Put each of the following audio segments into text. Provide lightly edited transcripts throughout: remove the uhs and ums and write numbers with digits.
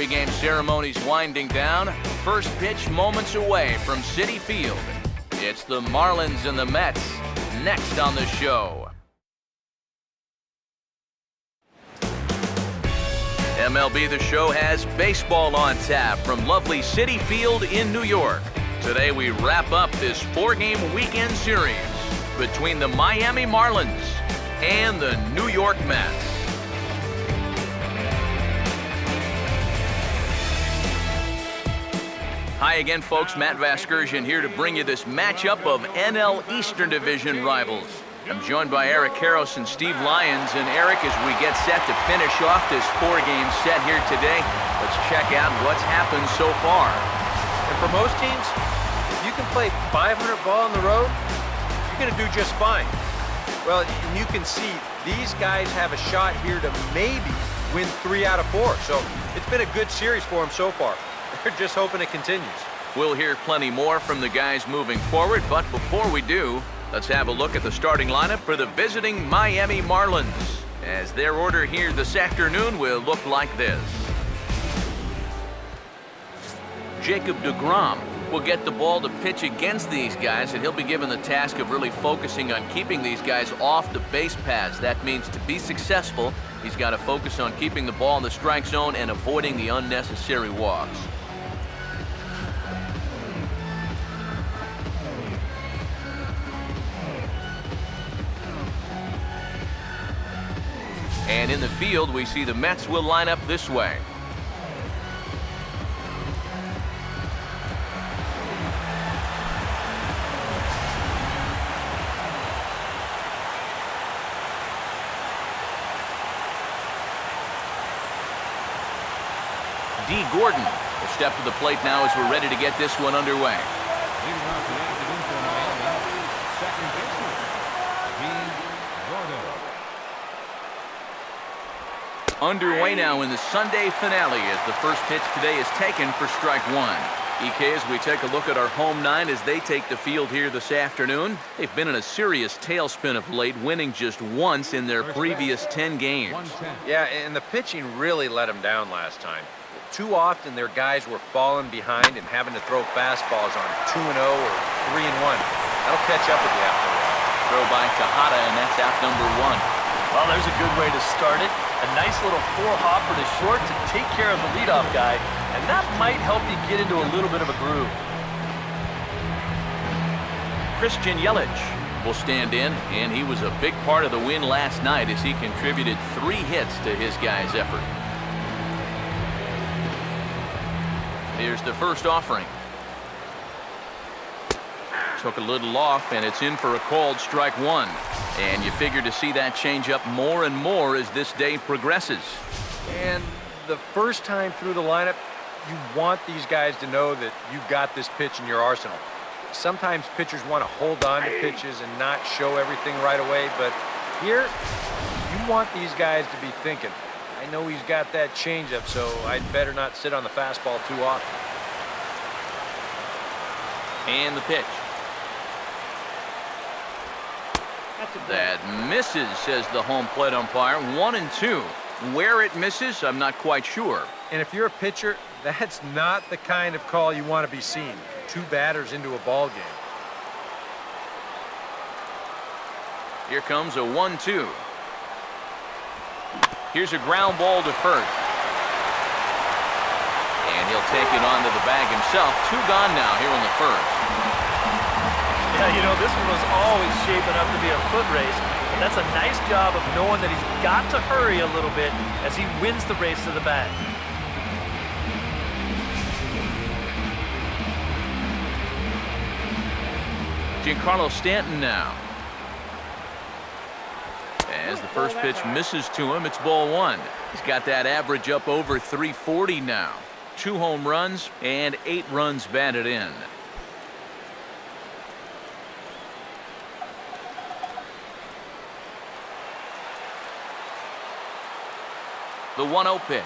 Pre-game ceremonies winding down. First pitch moments away from Citi Field. It's the Marlins and the Mets next on the show. MLB The Show has baseball on tap from lovely Citi Field in New York. Today we wrap up this 4-game weekend series between the Miami Marlins and the New York Mets. Hi again, folks. Matt Vasgersian here to bring you this matchup of NL Eastern Division rivals. I'm joined by Eric Karros and Steve Lyons. And Eric, as we get set to finish off this 4-game set here today, let's check out what's happened so far. And for most teams, if you can play 500 ball on the road, you're going to do just fine. Well, and you can see these guys have a shot here to maybe win 3 out of 4. So it's been a good series for them so far. They're just hoping it continues. We'll hear plenty more from the guys moving forward, but before we do, let's have a look at the starting lineup for the visiting Miami Marlins, as their order here this afternoon will look like this. Jacob deGrom will get the ball to pitch against these guys, and he'll be given the task of really focusing on keeping these guys off the base paths. That means to be successful, he's got to focus on keeping the ball in the strike zone and avoiding the unnecessary walks. And in the field, we see the Mets will line up this way. D. Gordon will step to the plate now as we're ready to get this one underway. Underway now in the Sunday finale as the first pitch today is taken for strike one. EK, as we take a look at our home 9 as they take the field here this afternoon, they've been in a serious tailspin of late, winning just once in their previous 10 games. Yeah, and the pitching really let them down last time. Too often their guys were falling behind and having to throw fastballs on 2-0 or 3-1. That'll catch up with you after a while. Throw by Tejada, and that's out number 1. Well, there's a good way to start it. A nice little 4-hopper to short to take care of the leadoff guy, and that might help you get into a little bit of a groove. Christian Yelich will stand in, and he was a big part of the win last night as he contributed 3 hits to his guys' effort. Here's the first offering. Took a little off, and it's in for a called strike 1. And you figure to see that change up more and more as this day progresses. And the first time through the lineup, you want these guys to know that you've got this pitch in your arsenal. Sometimes pitchers want to hold on to pitches and not show everything right away, but here, you want these guys to be thinking, I know he's got that changeup, so I'd better not sit on the fastball too often. And the pitch. That misses, says the home plate umpire. 1-2. Where it misses, I'm not quite sure. And if you're a pitcher, that's not the kind of call you want to be seeing. 2 batters into a ball game. Here comes a 1-2. Here's a ground ball to first. And he'll take it onto the bag himself. 2 gone now here in the first. Yeah, you know, this one was always shaping up to be a foot race. But that's a nice job of knowing that he's got to hurry a little bit as he wins the race to the bag. Giancarlo Stanton now. As the first pitch misses to him, it's ball 1. He's got that average up over 340 now. 2 home runs and 8 runs batted in. The 1-0 pitch.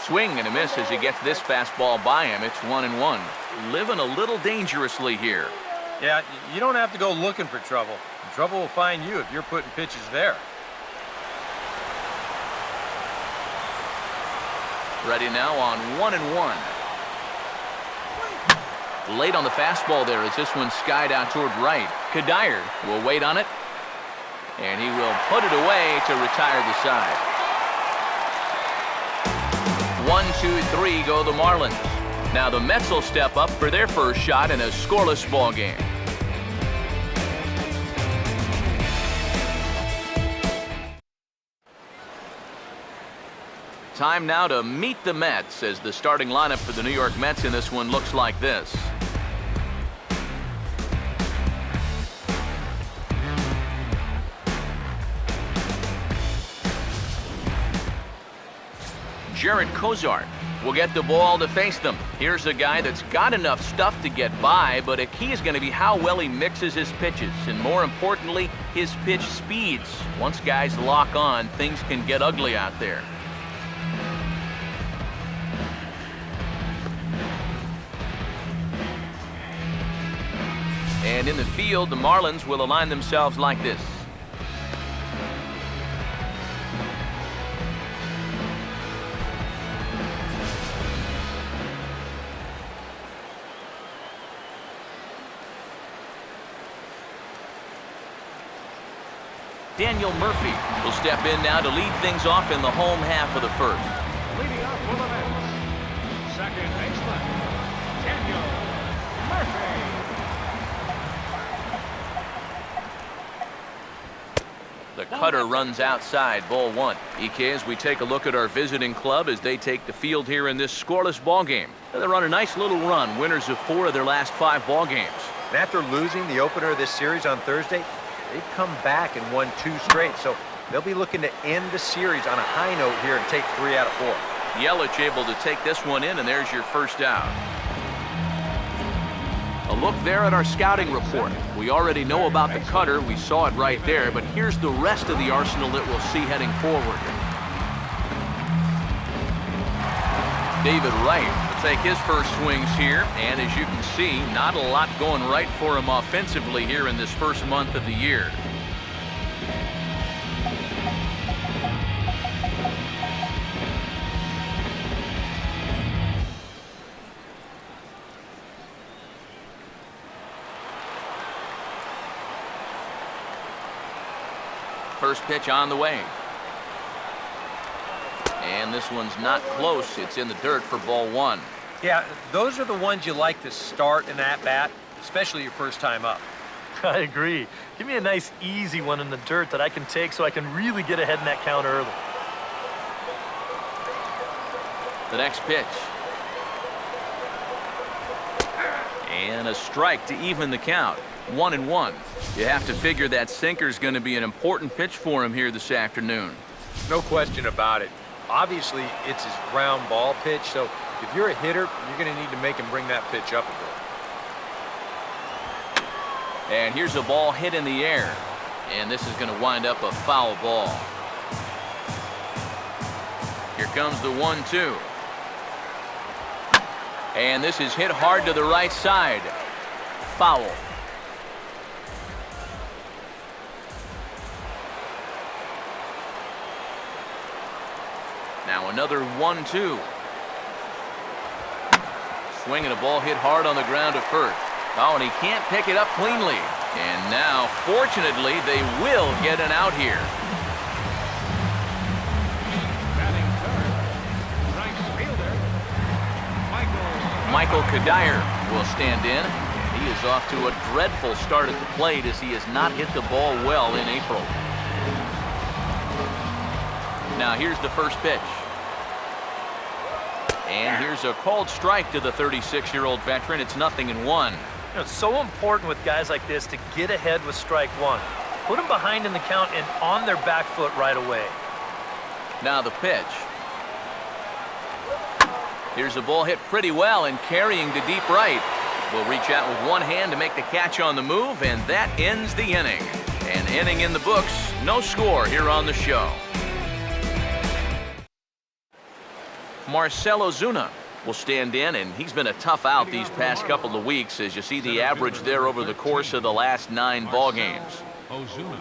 Swing and a miss as he gets this fastball by him. It's 1-1. Living a little dangerously here. Yeah, you don't have to go looking for trouble. Trouble will find you if you're putting pitches there. Ready now on 1-1. Late on the fastball there as this one skied out toward right. Kadire will wait on it, and he will put it away to retire the side. 1-2-3 go the Marlins. Now the Mets will step up for their first shot in a scoreless ball game. Time now to meet the Mets as the starting lineup for the New York Mets in this one looks like this. Jared Kozart will get the ball to face them. Here's a guy that's got enough stuff to get by, but a key is going to be how well he mixes his pitches, and more importantly, his pitch speeds. Once guys lock on, things can get ugly out there. And in the field, the Marlins will align themselves like this. Daniel Murphy will step in now to lead things off in the home half of the first. Leading off for the Mets, second baseman, Daniel Murphy. The cutter runs outside, ball one. EK, as we take a look at our visiting club as they take the field here in this scoreless ball game. They run a nice little run, winners of 4 of their last 5 ball games. And after losing the opener of this series on Thursday, they've come back and won 2 straight, so they'll be looking to end the series on a high note here and take 3 out of 4. Yelich able to take this one in, and there's your first out. A look there at our scouting report. We already know about the cutter. We saw it right there, but here's the rest of the arsenal that we'll see heading forward. David Wright will take his first swings here, and as you can see, not a lot going right for him offensively here in this first month of the year. First pitch on the way. And this one's not close. It's in the dirt for ball 1. Yeah, those are the ones you like to start an at-bat, especially your first time up. I agree. Give me a nice, easy one in the dirt that I can take so I can really get ahead in that count early. The next pitch. And a strike to even the count. 1-1. You have to figure that sinker's going to be an important pitch for him here this afternoon. No question about it. Obviously, it's his ground ball pitch, so if you're a hitter, you're going to need to make him bring that pitch up a bit. And here's a ball hit in the air. And this is going to wind up a foul ball. Here comes the 1-2. And this is hit hard to the right side. Foul. Now another 1-2. Swinging a ball hit hard on the ground to first. Oh, and he can't pick it up cleanly. And now, fortunately, they will get an out here. Batting third, right fielder, Michael Kadire will stand in. And he is off to a dreadful start at the plate as he has not hit the ball well in April. Now here's the first pitch. And here's a called strike to the 36-year-old veteran. It's 0-1. You know, it's so important with guys like this to get ahead with strike one. Put them behind in the count and on their back foot right away. Now the pitch. Here's a ball hit pretty well and carrying to deep right. Will reach out with one hand to make the catch on the move, and that ends the inning. An inning in the books, no score here on the show. Marcell Ozuna will stand in, and he's been a tough out these past couple of weeks as you see the average there over the course of the last 9 ball games. Ozuna.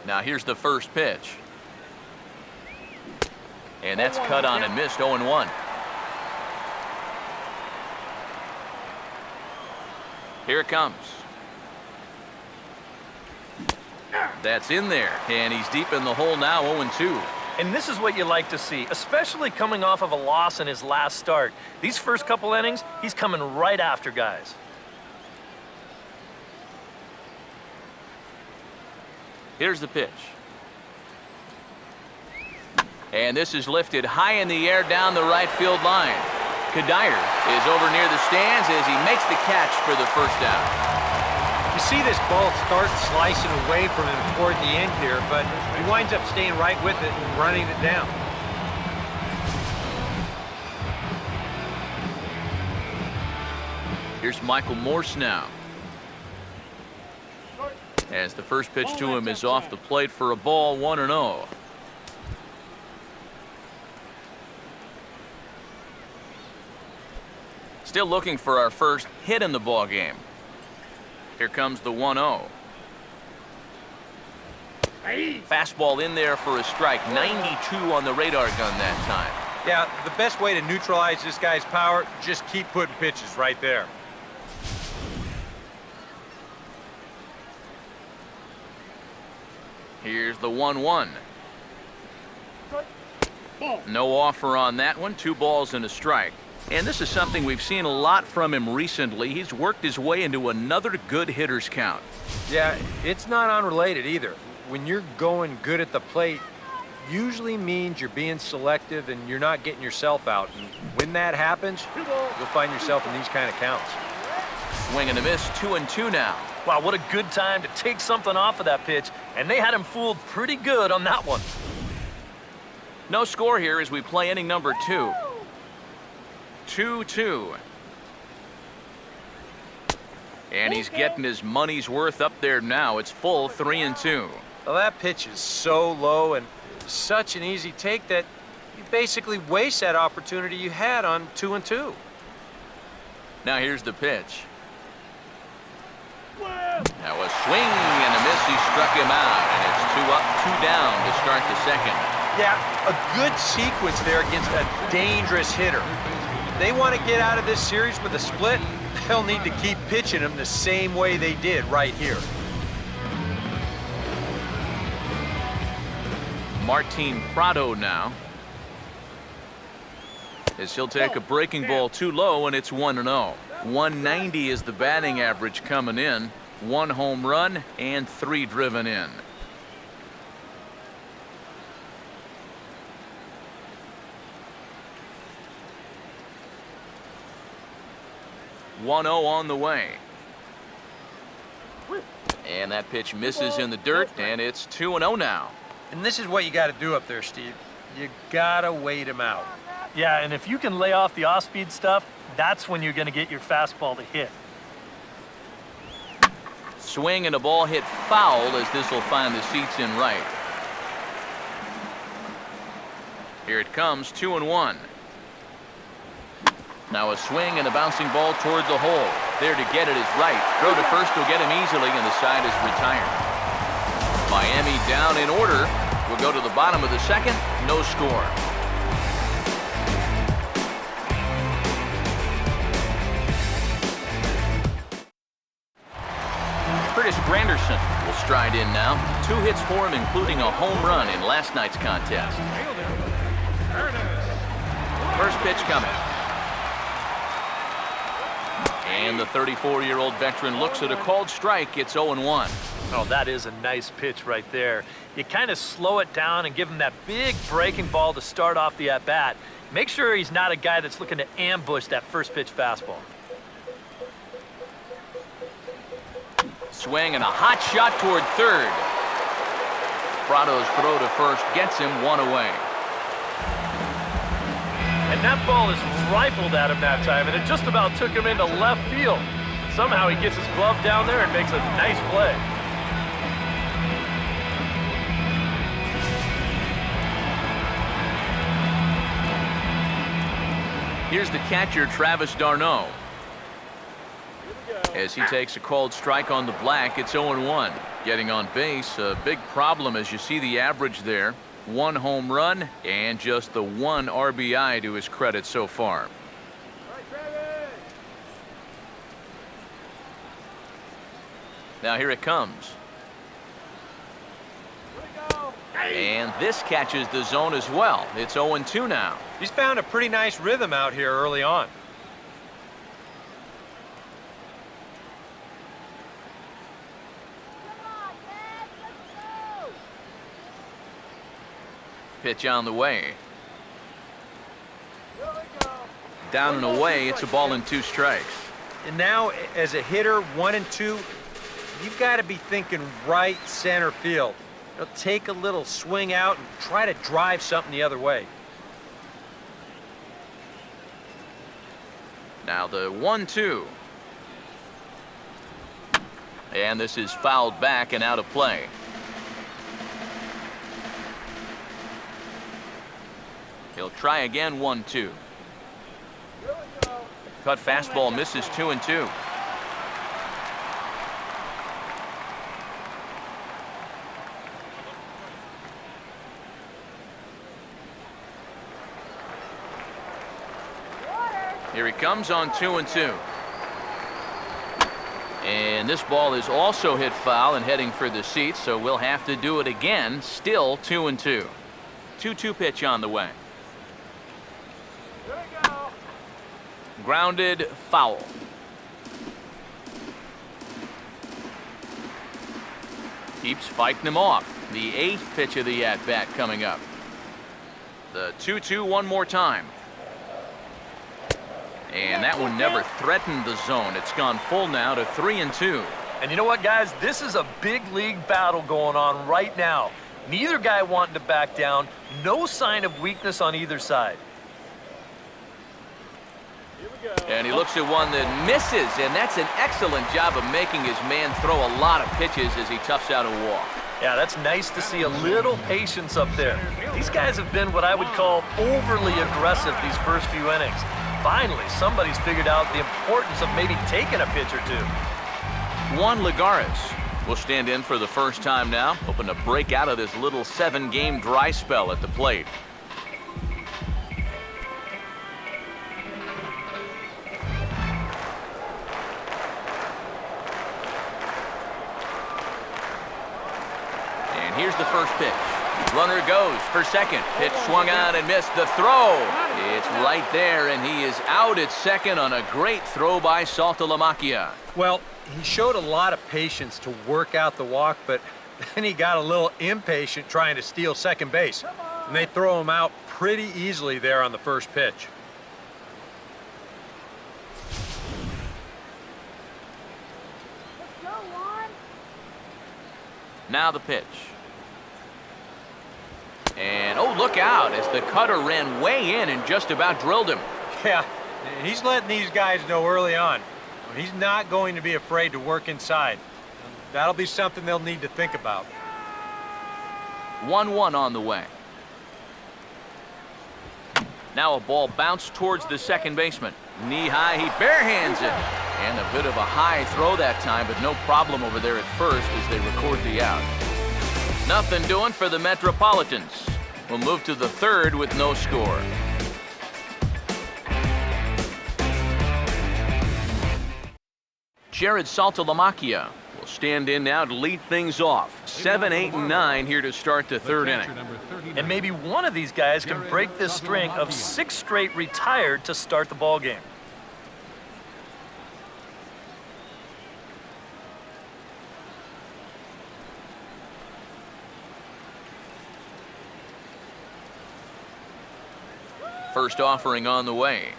Now here's the first pitch. And that's cut on and missed, 0-1. Here it comes. That's in there, and he's deep in the hole now, 0-2. And this is what you like to see, especially coming off of a loss in his last start. These first couple innings, he's coming right after guys. Here's the pitch. And this is lifted high in the air down the right field line. Kadire is over near the stands as he makes the catch for the first out. You see this ball start slicing away from him toward the end here, but he winds up staying right with it and running it down. Here's Michael Morse now. As the first pitch to him is off the plate for a ball, 1-0. Still looking for our first hit in the ball game. Here comes the 1-0. Fastball in there for a strike. 92 on the radar gun that time. Yeah, the best way to neutralize this guy's power, just keep putting pitches right there. Here's the 1-1. No offer on that one. 2 balls and a strike. And this is something we've seen a lot from him recently. He's worked his way into another good hitter's count. Yeah, it's not unrelated either. When you're going good at the plate, usually means you're being selective and you're not getting yourself out. And when that happens, you'll find yourself in these kind of counts. Swing and a miss, 2-2 now. Wow, what a good time to take something off of that pitch, and they had him fooled pretty good on that one. No score here as we play inning number 2. 2-2. And he's getting his money's worth up there now. It's full, 3-2. Well, that pitch is so low and such an easy take that you basically waste that opportunity you had on 2-2. Now here's the pitch. Now a swing and a miss. He struck him out, and it's 2 up, 2 down to start the second. Yeah, a good sequence there against a dangerous hitter. If they want to get out of this series with a split, they'll need to keep pitching him the same way they did right here. Martin Prado now, as he'll take a breaking ball too low, and it's 1-0. 190 is the batting average coming in. 1 home run and 3 driven in. .0 on the way. And that pitch misses in the dirt, and it's 2-0 now. And this is what you got to do up there, Steve. You got to wait him out. Yeah, and if you can lay off the off-speed stuff, that's when you're going to get your fastball to hit. Swing and a ball hit foul as this will find the seats in right. Here it comes, 2-1. Now a swing and a bouncing ball toward the hole. There to get it is right. Throw to first will get him easily, and the side is retired. Miami down in order. We'll go to the bottom of the second. No score. Curtis Granderson will stride in now. 2 hits for him, including a home run in last night's contest. First pitch coming. And the 34-year-old veteran looks at a called strike. It's 0-1. Oh, that is a nice pitch right there. You kind of slow it down and give him that big breaking ball to start off the at-bat. Make sure he's not a guy that's looking to ambush that first pitch fastball. Swing and a hot shot toward third. Prado's throw to first gets him 1 away. And that ball is rifled at him that time, and it just about took him into left field. Somehow he gets his glove down there and makes a nice play. Here's the catcher, Travis d'Arnaud. As he takes a called strike on the black, it's 0-1. Getting on base, a big problem as you see the average there. 1 home run and just the 1 RBI to his credit so far. Now here it comes. And this catches the zone as well. It's 0-2 now. He's found a pretty nice rhythm out here early on. Pitch on the way. Down and away, it's a ball and 2 strikes. And now, as a hitter, 1 and 2, you've got to be thinking right center field. Take a little swing out and try to drive something the other way. Now the 1-2. And this is fouled back and out of play. He'll try again, 1-2. Cut fastball misses, 2-2. Here he comes on 2-2. And this ball is also hit foul and heading for the seats, so we'll have to do it again. Still 2-2. 2-2 pitch on the way. Grounded, foul. Keeps fighting him off. The 8th pitch of the at-bat coming up. The 2-2 one more time. And that one never threatened the zone. It's gone full now to 3-2. And you know what, guys? This is a big league battle going on right now. Neither guy wanting to back down. No sign of weakness on either side. And he looks at one that misses, and that's an excellent job of making his man throw a lot of pitches as he toughs out a walk. Yeah, that's nice to see a little patience up there. These guys have been what I would call overly aggressive these first few innings. Finally, somebody's figured out the importance of maybe taking a pitch or two. Juan Lagares will stand in for the first time now, hoping to break out of this little 7-game dry spell at the plate. And here's the first pitch. Runner goes for second. Pitch swung on and missed. The throw. It's right there, and he is out at second on a great throw by Saltalamacchia. Well, he showed a lot of patience to work out the walk, but then he got a little impatient trying to steal second base. And they throw him out pretty easily there on the first pitch. Now the pitch. And, oh, look out as the cutter ran way in and just about drilled him. Yeah, he's letting these guys know early on. He's not going to be afraid to work inside. That'll be something they'll need to think about. 1-1 on the way. Now a ball bounced towards the second baseman. Knee high, he barehands it. And a bit of a high throw that time, but no problem over there at first as they record the out. Nothing doing for the Metropolitans. We'll move to the third with no score. Jared Saltalamacchia will stand in now to lead things off. 7, 8, and 9 here to start the third inning. And maybe one of these guys can break this string of 6 straight retired to start the ball game. First offering on the way.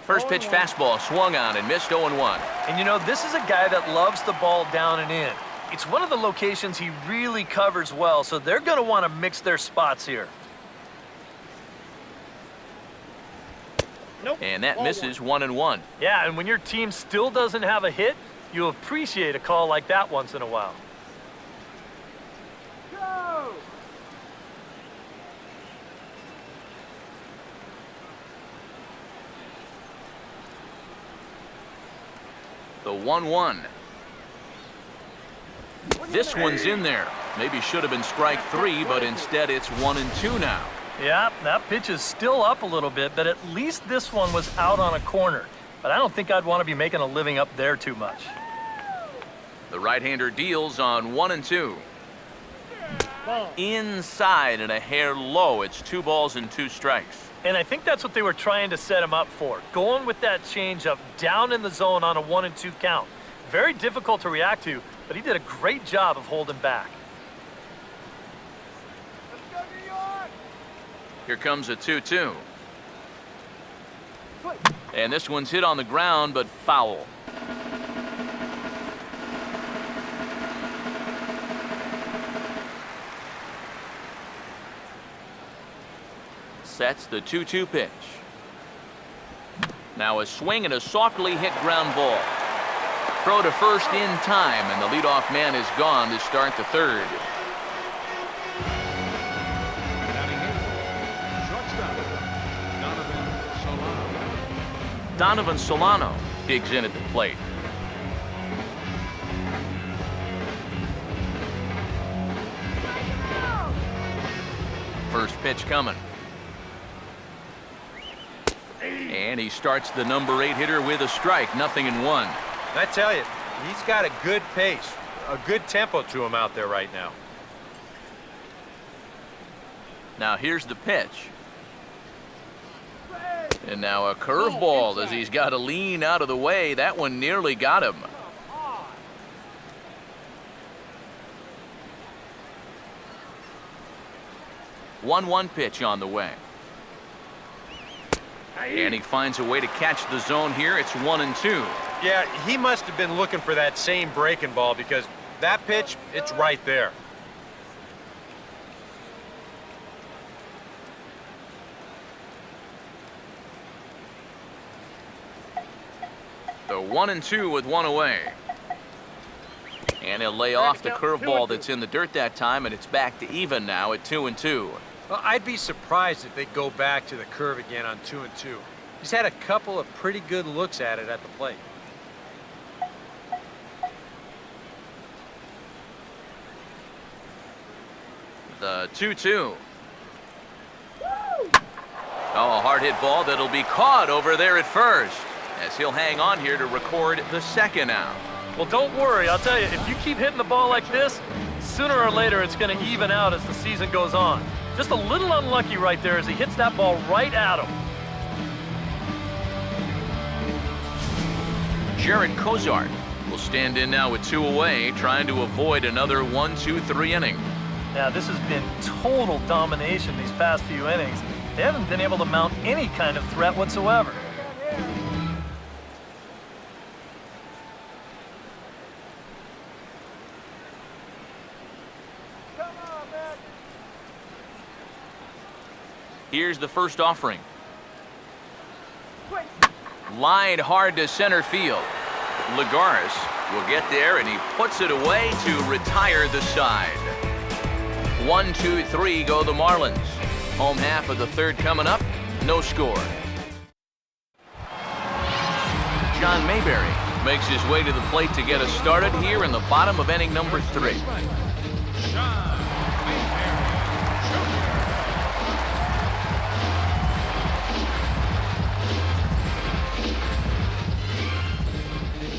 First pitch fastball swung on and missed 0-1. And you know, this is a guy that loves the ball down and in. It's one of the locations he really covers well, so they're going to want to mix their spots here. And that misses 1-1. Yeah, and when your team still doesn't have a hit, you appreciate a call like that once in a while. The 1-1. This one's in there. Maybe should have been strike 3, but instead it's 1-2 now. Yeah, that pitch is still up a little bit, but at least this one was out on a corner. But I don't think I'd want to be making a living up there too much. The right-hander deals on 1-2. Inside and a hair low. It's 2 balls and 2 strikes. And I think that's what they were trying to set him up for. Going with that changeup down in the zone on a 1-2 count. Very difficult to react to, but he did a great job of holding back. Here comes a 2-2. And this one's hit on the ground, but foul. Sets the 2-2 pitch. Now a swing and a softly hit ground ball. Throw to first in time, and the leadoff man is gone to start the third. Batting in, shortstop, Solano. Donovan Solano digs in at the plate. First pitch coming. And he starts the number 8 hitter with a strike, 0-1. And I tell you, he's got a good pace, a good tempo to him out there right now. Now here's the pitch. And now a curveball as he's got to lean out of the way. That one nearly got him. One pitch on the way. And he finds a way to catch the zone here. It's 1-2. Yeah, he must have been looking for that same breaking ball because that pitch, it's right there. The 1-2 with 1 away. And he'll lay off the curveball that's in the dirt that time, and it's back to even now at 2-2. Well, I'd be surprised if they go back to the curve again on 2-2. He's had a couple of pretty good looks at it at the plate. The 2-2. Oh, a hard hit ball that'll be caught over there at first, as he'll hang on here to record the second out. Well, don't worry. I'll tell you, if you keep hitting the ball like this, sooner or later it's going to even out as the season goes on. Just a little unlucky right there as he hits that ball right at him. Jared Kozart will stand in now with 2 away, trying to avoid another 1-2-3 inning. Now, this has been total domination these past few innings. They haven't been able to mount any kind of threat whatsoever. Here's the first offering. Lined hard to center field. Lagares will get there, and he puts it away to retire the side. 1-2-3 go the Marlins. Home half of the third coming up. No score. John Mayberry makes his way to the plate to get us started here in the bottom of inning number 3.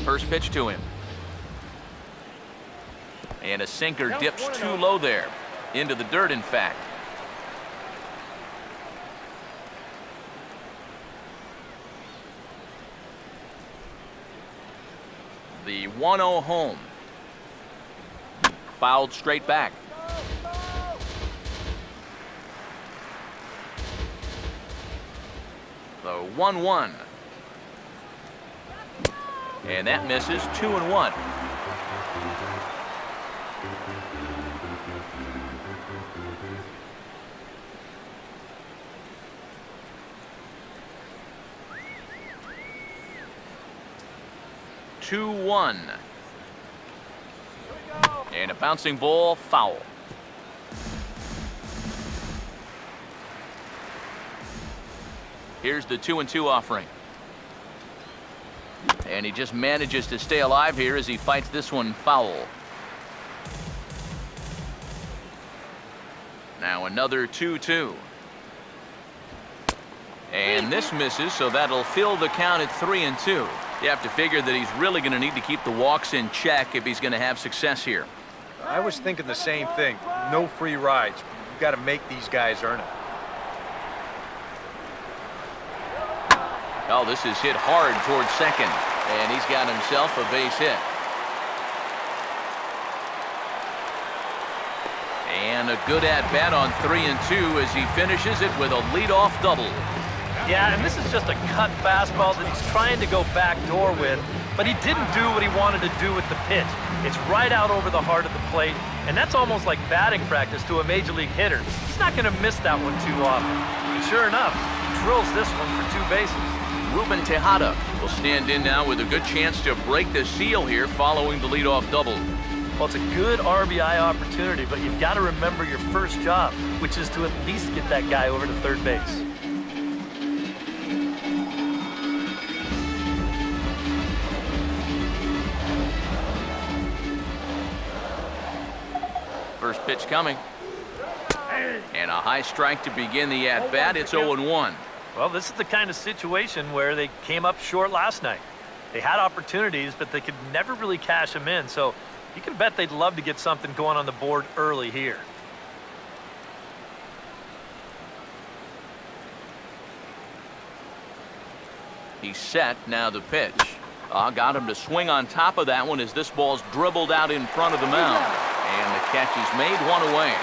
First pitch to him. And a sinker dips too low there. Into the dirt, in fact. The 1-0 home. Fouled straight back. The 1-1. And that misses. 2-1. And a bouncing ball, foul. Here's the 2-2 offering. And he just manages to stay alive here as he fights this one foul. Now another 2-2. And this misses, so that'll fill the count at 3-2. You have to figure that he's really going to need to keep the walks in check if he's going to have success here. I was thinking the same thing. No free rides. You've got to make these guys earn it. Oh, this is hit hard towards second, and he's got himself a base hit. And a good at-bat on 3-2 as he finishes it with a leadoff double. Yeah, and this is just a cut fastball that he's trying to go backdoor with, but he didn't do what he wanted to do with the pitch. It's right out over the heart of the plate, and that's almost like batting practice to a major league hitter. He's not going to miss that one too often. And sure enough, he drills this one for 2 bases. Ruben Tejada will stand in now with a good chance to break the seal here following the leadoff double. Well, it's a good RBI opportunity, but you've got to remember your first job, which is to at least get that guy over to third base. First pitch coming. And a high strike to begin the at-bat. It's 0-1. Well, this is the kind of situation where they came up short last night. They had opportunities, but they could never really cash them in, so you can bet they'd love to get something going on the board early here. He's set. Now the pitch. Got him to swing on top of that one as this ball's dribbled out in front of the mound. And the catch is made, 1 away.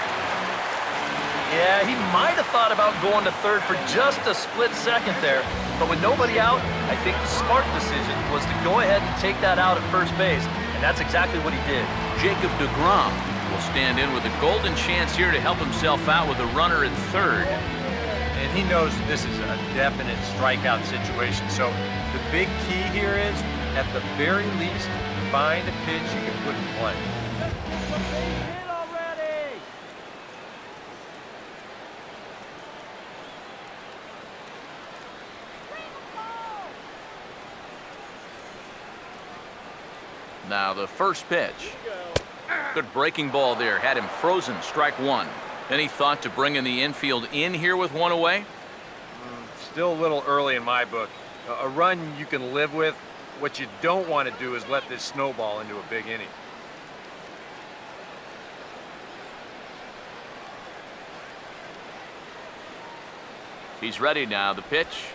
Yeah, he might have thought about going to third for just a split second there, but with nobody out, I think the smart decision was to go ahead and take that out at first base, and that's exactly what he did. Jacob deGrom will stand in with a golden chance here to help himself out with a runner at third. And he knows this is a definite strikeout situation. So the big key here is, at the very least, find a pitch you can put in play. Now the first pitch. Good breaking ball there. Had him frozen. Strike 1. Then he thought to bring in the infield in here with 1 away. Still a little early in my book. A run you can live with. What you don't want to do is let this snowball into a big inning. He's ready now. The pitch.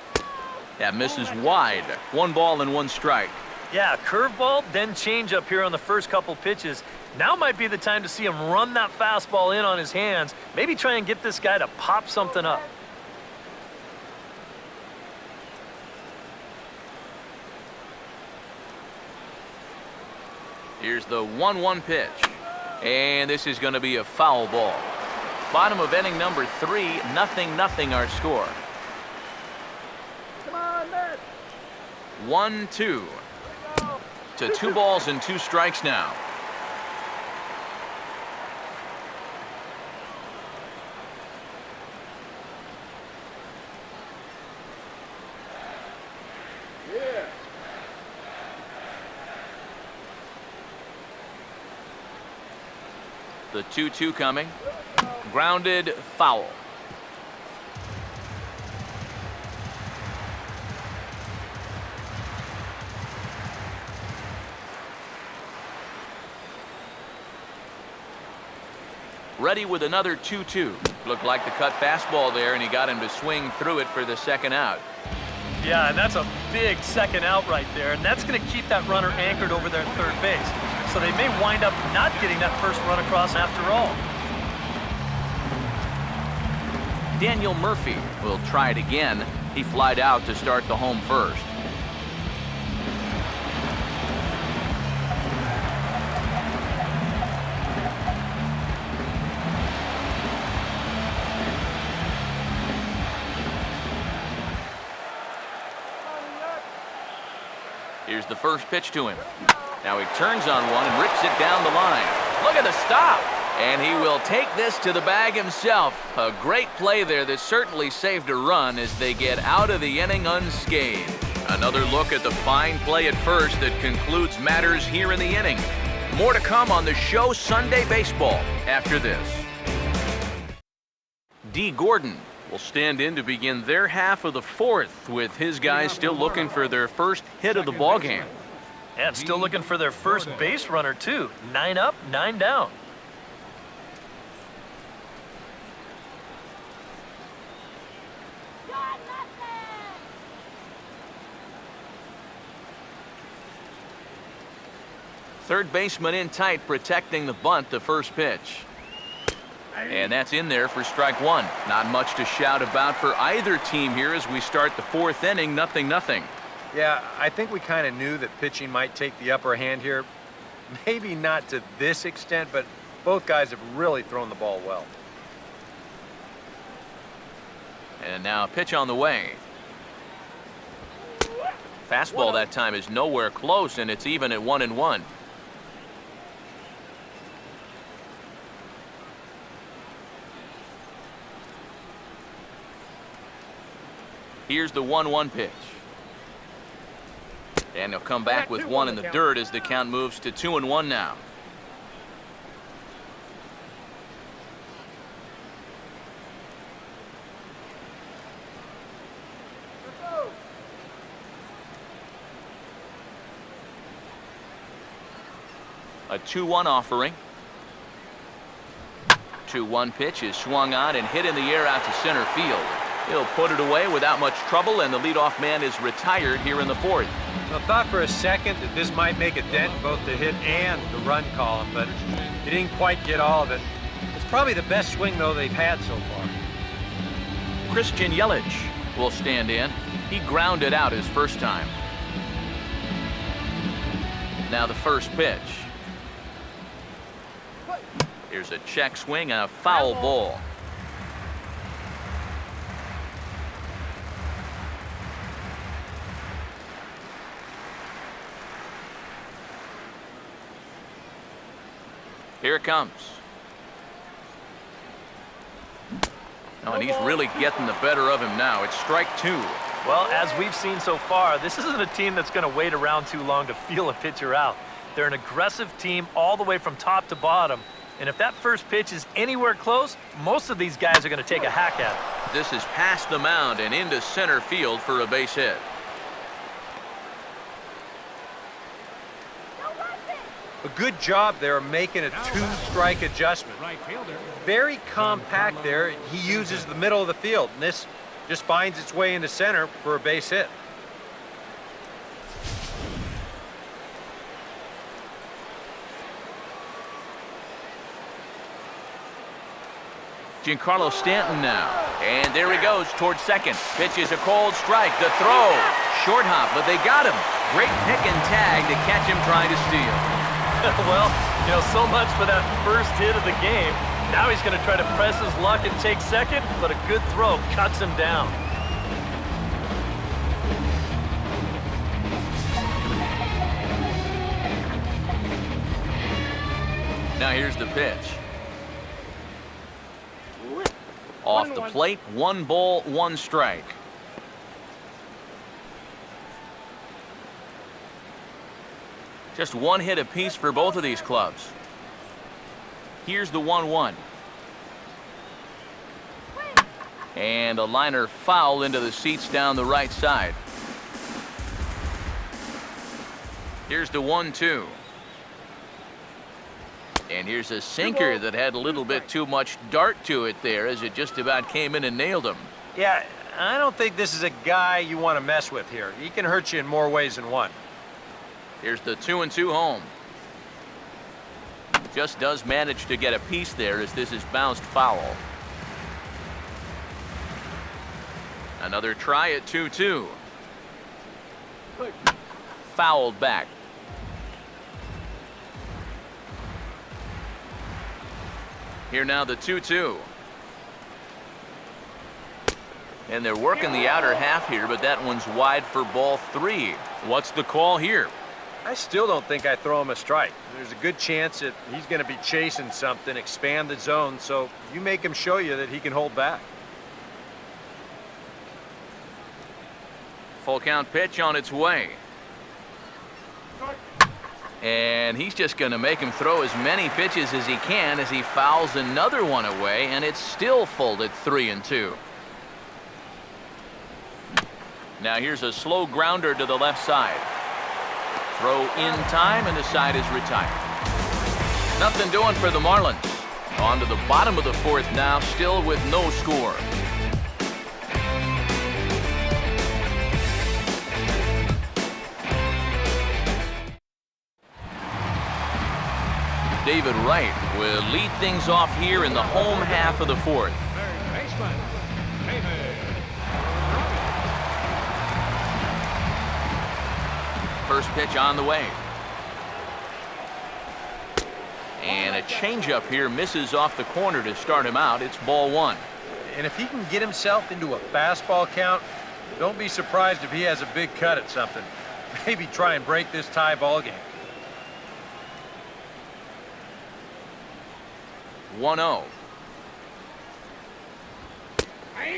That misses wide. 1 ball and 1 strike. Yeah, curveball, then changeup here on the first couple pitches. Now might be the time to see him run that fastball in on his hands. Maybe try and get this guy to pop something up. Here's the 1-1 pitch. And this is going to be a foul ball. Bottom of inning number 3, 0-0 our score. Come on, man. 1-2. To 2 balls and 2 strikes now. Yeah. The 2-2 coming. Grounded, foul. Ready with another 2-2. Looked like the cut fastball there, and he got him to swing through it for the second out. Yeah, and that's a big second out right there, and that's going to keep that runner anchored over there at third base. So they may wind up not getting that first run across after all. Daniel Murphy will try it again. He flied out to start the home first. Here's the first pitch to him. Now he turns on one and rips it down the line. Look at the stop. And he will take this to the bag himself. A great play there that certainly saved a run as they get out of the inning unscathed. Another look at the fine play at first that concludes matters here in the inning. More to come on the show Sunday Baseball after this. D. Gordon will stand in to begin their half of the fourth, with his guys still looking for their first hit of the ballgame. And still looking for their first base runner, too. 9 up, 9 down. Third baseman in tight, protecting the bunt, the first pitch. And that's in there for strike one. Not much to shout about for either team here as we start the fourth inning, 0-0. Yeah, I think we kind of knew that pitching might take the upper hand here. Maybe not to this extent, but both guys have really thrown the ball well. And now a pitch on the way. Fastball that time is nowhere close, and it's even at 1-1. Here's the 1-1 pitch. And he'll come back with one in the dirt as the count moves to 2-1 now. A 2-1 offering. 2-1 pitch is swung on and hit in the air out to center field. He'll put it away without much trouble, and the leadoff man is retired here in the fourth. I thought for a second that this might make a dent in both the hit and the run column, but he didn't quite get all of it. It's probably the best swing, though, they've had so far. Christian Yelich will stand in. He grounded out his first time. Now the first pitch. Here's a check swing and a foul ball. Here it comes. Oh, and he's really getting the better of him now. It's strike two. Well, as we've seen so far, this isn't a team that's going to wait around too long to feel a pitcher out. They're an aggressive team all the way from top to bottom. And if that first pitch is anywhere close, most of these guys are going to take a hack at it. This is past the mound and into center field for a base hit. A good job there making a two-strike adjustment. Right fielder. Very compact there. He uses the middle of the field, and this just finds its way into center for a base hit. Giancarlo Stanton now. And there he goes towards second. Pitch is a cold strike. The throw. Short hop, but they got him. Great pick and tag to catch him trying to steal. Well, you know, so much for that first hit of the game. Now he's going to try to press his luck and take second, but a good throw cuts him down. Now here's the pitch. Off the plate, 1 ball, 1 strike. Just 1 hit apiece for both of these clubs. Here's the 1-1. And a liner foul into the seats down the right side. Here's the 1-2. And here's a sinker that had a little bit too much dart to it there as it just about came in and nailed him. Yeah, I don't think this is a guy you want to mess with here. He can hurt you in more ways than one. Here's the 2-2 home. Just does manage to get a piece there as this is bounced foul. Another try at 2-2. Fouled back. Here now the 2-2. And they're working the outer half here, but that one's wide for ball 3. What's the call here? I still don't think I throw him a strike. There's a good chance that he's going to be chasing something, expand the zone, so you make him show you that he can hold back. Full count pitch on its way. And he's just going to make him throw as many pitches as he can as he fouls another one away, and it's still folded 3-2. Now here's a slow grounder to the left side. Throw in time, and the side is retired. Nothing doing for the Marlins. On to the bottom of the fourth now, still with no score. David Wright will lead things off here in the home half of the fourth. Third baseman, David. First pitch on the way. And a changeup here misses off the corner to start him out. It's ball one. And if he can get himself into a fastball count, don't be surprised if he has a big cut at something. Maybe try and break this tie ball game. 1-0.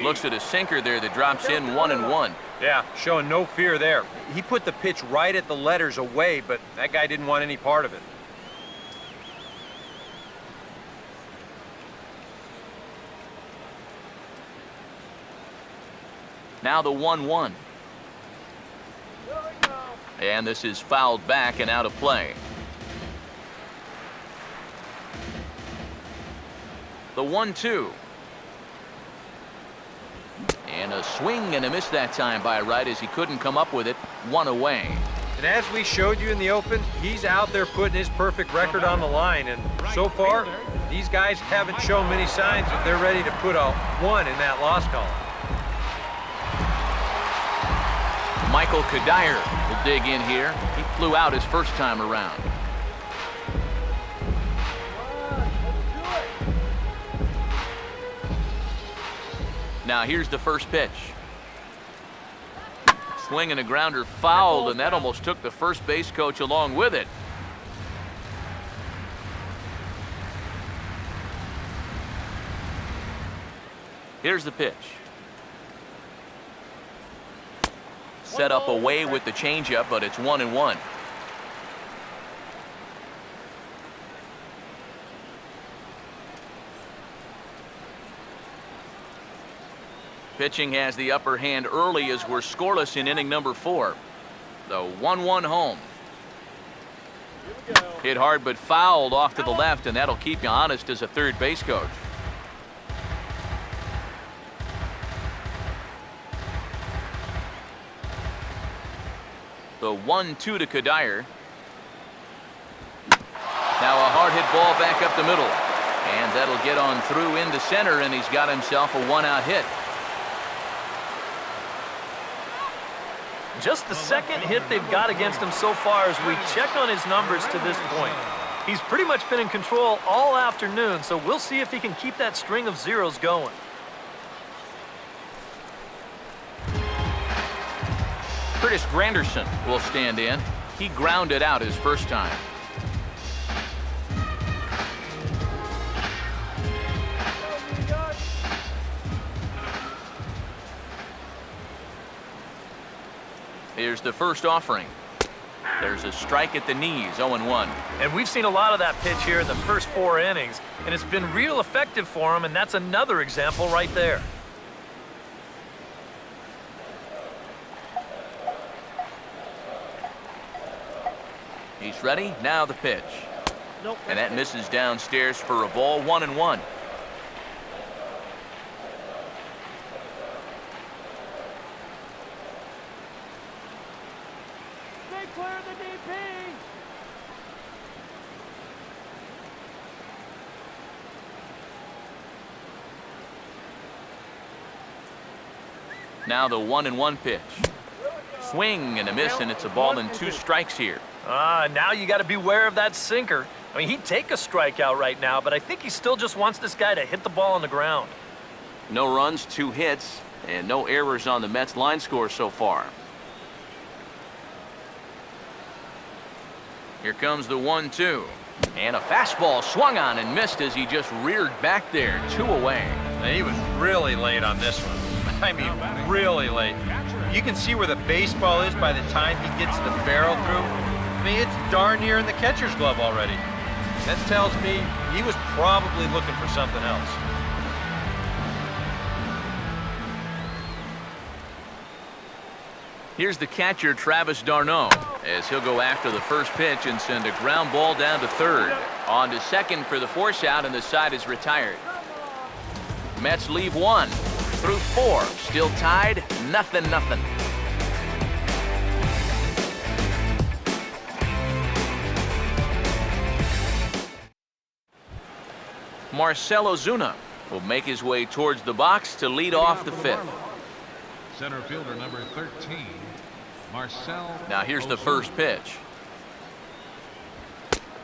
Looks at a sinker there that drops in 1-1. Yeah, showing no fear there. He put the pitch right at the letters away, but that guy didn't want any part of it. Now the 1-1. And this is fouled back and out of play. The 1-2. And a swing and a miss that time by Wright as he couldn't come up with it. One away. And as we showed you in the open, he's out there putting his perfect record on the line. And so far, these guys haven't shown many signs that they're ready to put a 1 in that loss column. Michael Kadire will dig in here. He flew out his first time around. Now here's the first pitch. Swing and a grounder fouled, and that almost took the first base coach along with it. Here's the pitch. Set up away with the changeup, but it's 1-1. Pitching has the upper hand early as we're scoreless in inning number 4. The 1-1 home. Hit hard but fouled off to the left, and that'll keep you honest as a third base coach. The 1-2 to Kadire. Now a hard hit ball back up the middle. And that'll get on through into center, and he's got himself a 1-out hit. Just the second hit they've got against him so far as we check on his numbers to this point. He's pretty much been in control all afternoon, so we'll see if he can keep that string of zeros going. Curtis Granderson will stand in. He grounded out his first time. Here's the first offering. There's a strike at the knees, 0-1. And we've seen a lot of that pitch here in the first 4 innings, and it's been real effective for him, and that's another example right there. He's ready. Now the pitch. And that misses downstairs for a ball, 1-1. Now the 1-1 pitch. Swing and a miss, and it's a ball and 2 strikes here. Now you got to beware of that sinker. I mean, he'd take a strikeout right now, but I think he still just wants this guy to hit the ball on the ground. No runs, 2 hits, and no errors on the Mets line score so far. Here comes the 1-2. And a fastball swung on and missed as he just reared back there, 2 away. And he was really late on this one. I mean, really late. You can see where the baseball is by the time he gets the barrel through. I mean, it's darn near in the catcher's glove already. That tells me he was probably looking for something else. Here's the catcher, Travis d'Arnaud, as he'll go after the first pitch and send a ground ball down to third. On to second for the force out, and the side is retired. Mets leave 1 through 4. Still tied, 0-0. Marcell Ozuna will make his way towards the box to lead off the fifth. Center fielder number 13, Marcell. Now here's the first pitch.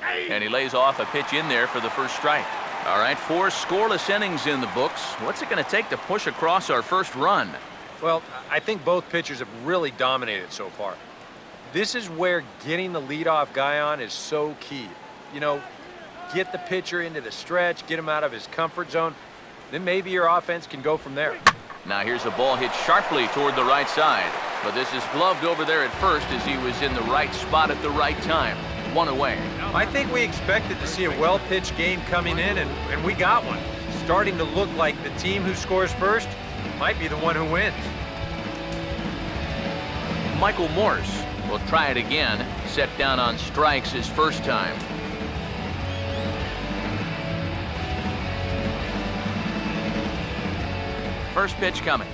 And he lays off a pitch in there for the first strike. All right, 4 scoreless innings in the books. What's it going to take to push across our first run? Well, I think both pitchers have really dominated so far. This is where getting the leadoff guy on is so key. You know, get the pitcher into the stretch, get him out of his comfort zone, then maybe your offense can go from there. Now here's a ball hit sharply toward the right side, but this is gloved over there at first as he was in the right spot at the right time. 1 away. I think we expected to see a well-pitched game coming in, and we got one. Starting to look like the team who scores first might be the one who wins. Michael Morse will try it again, set down on strikes his first time. First pitch coming.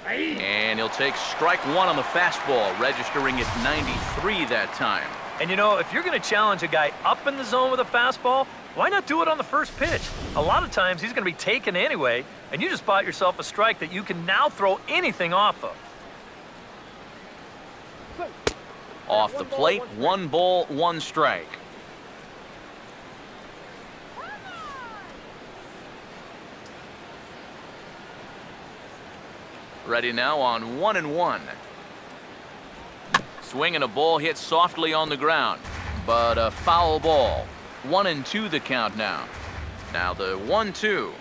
And he'll take strike 1 on the fastball, registering at 93 that time. And you know, if you're going to challenge a guy up in the zone with a fastball, why not do it on the first pitch? A lot of times he's going to be taken anyway, and you just bought yourself a strike that you can now throw anything off of. Off the plate, 1 ball, 1 strike. Ready now on 1-1. Swing and a ball hit softly on the ground, but a foul ball. 1-2 the count now. Now the 1-2.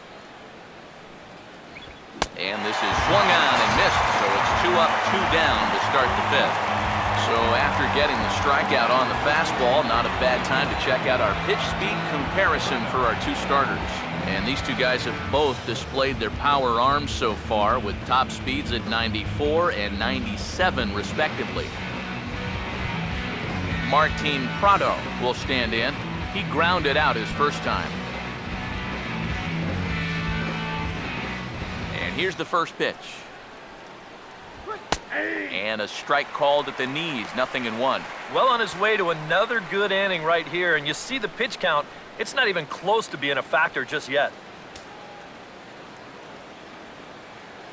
And this is swung on and missed, so it's 2 up, 2 down to start the fifth. So after getting the strikeout on the fastball, not a bad time to check out our pitch speed comparison for our 2 starters. And these 2 guys have both displayed their power arms so far with top speeds at 94 and 97 respectively. Martin Prado will stand in. He grounded out his first time. And here's the first pitch. And a strike called at the knees, 0-1. Well on his way to another good inning right here, and you see the pitch count. It's not even close to being a factor just yet.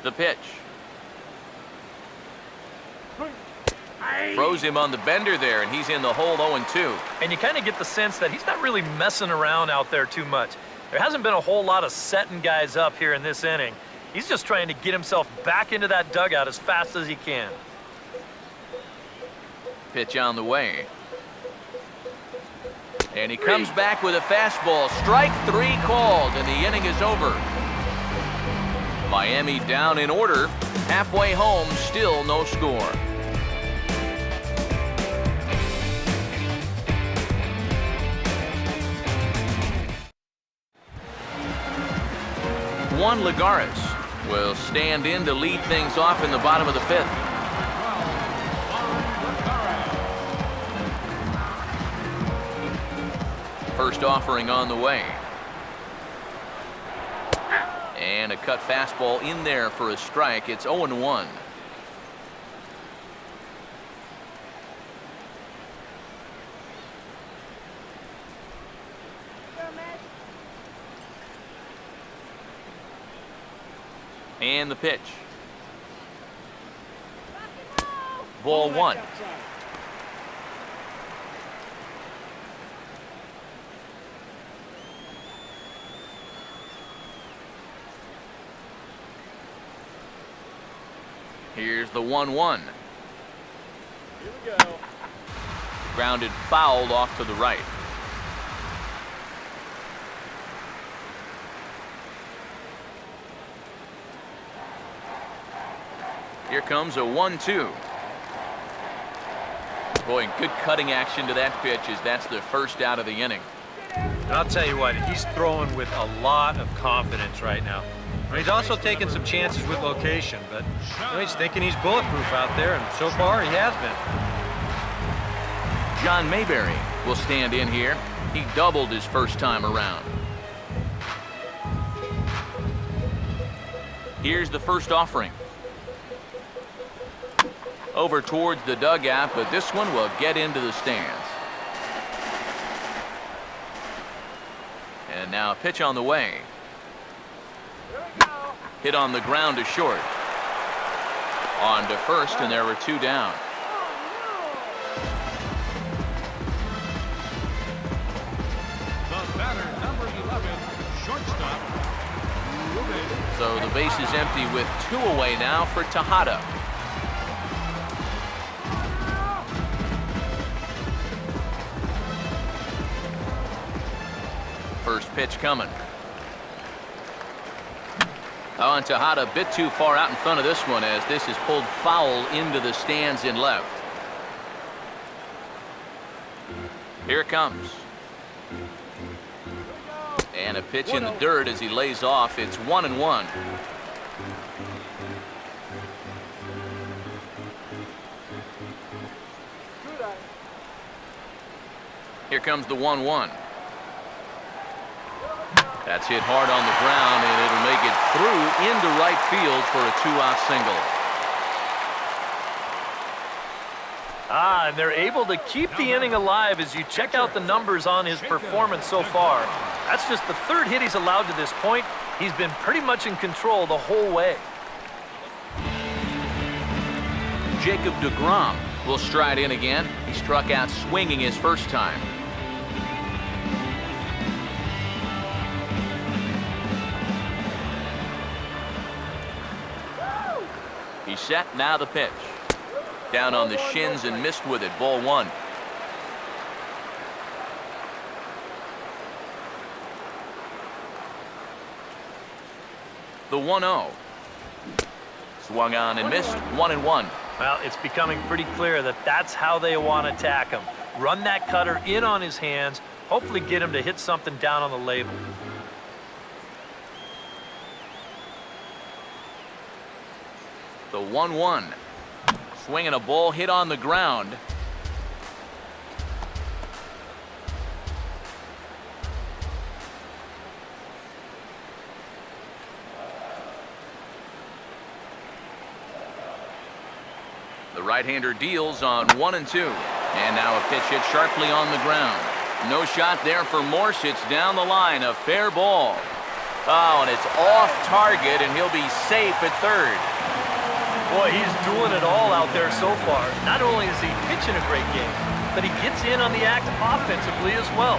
The pitch. Throws him on the bender there, and he's in the hole 0-2. And you kind of get the sense that he's not really messing around out there too much. There hasn't been a whole lot of setting guys up here in this inning. He's just trying to get himself back into that dugout as fast as he can. Pitch on the way. And he comes back with a fastball. Strike 3 called, and the inning is over. Miami down in order. Halfway home, still no score. Juan Lagares will stand in to lead things off in the bottom of the fifth. First offering on the way. And a cut fastball in there for a strike. It's 0-1. And the pitch. Ball 1. Here's the 1-1. Here we go. Grounded foul off to the right. Here comes a 1-2. Boy, good cutting action to that pitch as that's the first out of the inning. And I'll tell you what, he's throwing with a lot of confidence right now. I mean, he's also taking some chances with location, but he's thinking he's bulletproof out there, and so far he has been. John Mayberry will stand in here. He doubled his first time around. Here's the first offering. Over towards the dugout, but this one will get into the stands. And now a pitch on the way. Hit on the ground to short. On to first, and there were 2 down. The batter, number 11, shortstop. So the base is empty with 2 away now for Tejada. First pitch coming. Oh, and Tejada a bit too far out in front of this one as this is pulled foul into the stands in left. Here it comes. And a pitch in the dirt as he lays off. It's 1-1. Here comes the 1-1. That's hit hard on the ground, and it'll make it through into right field for a 2-out single. And they're able to keep the inning alive as you check out the numbers on his performance so far. That's just the 3rd hit he's allowed to this point. He's been pretty much in control the whole way. Jacob deGrom will stride in again. He struck out swinging his first time. He's set, now the pitch. Down on the shins and missed with it, ball 1. The 1-0. Swung on and missed, 1-1. Well, it's becoming pretty clear that that's how they want to attack him. Run that cutter in on his hands, hopefully get him to hit something down on the label. The 1-1. Swinging a ball hit on the ground. The right-hander deals on 1 and 2. And now a pitch hit sharply on the ground. No shot there for Morse. It's down the line. A fair ball. Oh, and it's off target, and he'll be safe at 3rd. Boy, he's doing it all out there so far. Not only is he pitching a great game, but he gets in on the act offensively as well.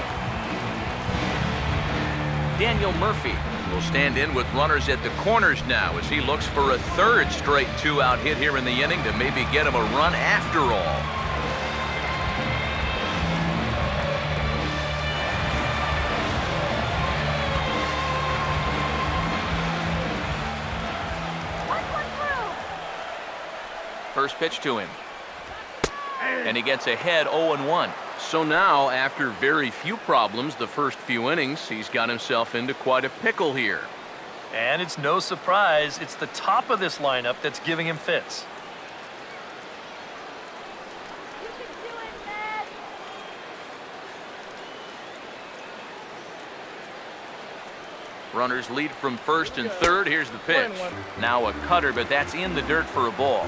Daniel Murphy will stand in with runners at the corners now as he looks for a 3rd straight 2-out hit here in the inning to maybe get him a run after all. First pitch to him. And he gets ahead 0-1. So now, after very few problems the first few innings, he's got himself into quite a pickle here. And it's no surprise, it's the top of this lineup that's giving him fits. Runners lead from 1st and 3rd. Here's the pitch. Now a cutter, but that's in the dirt for a ball.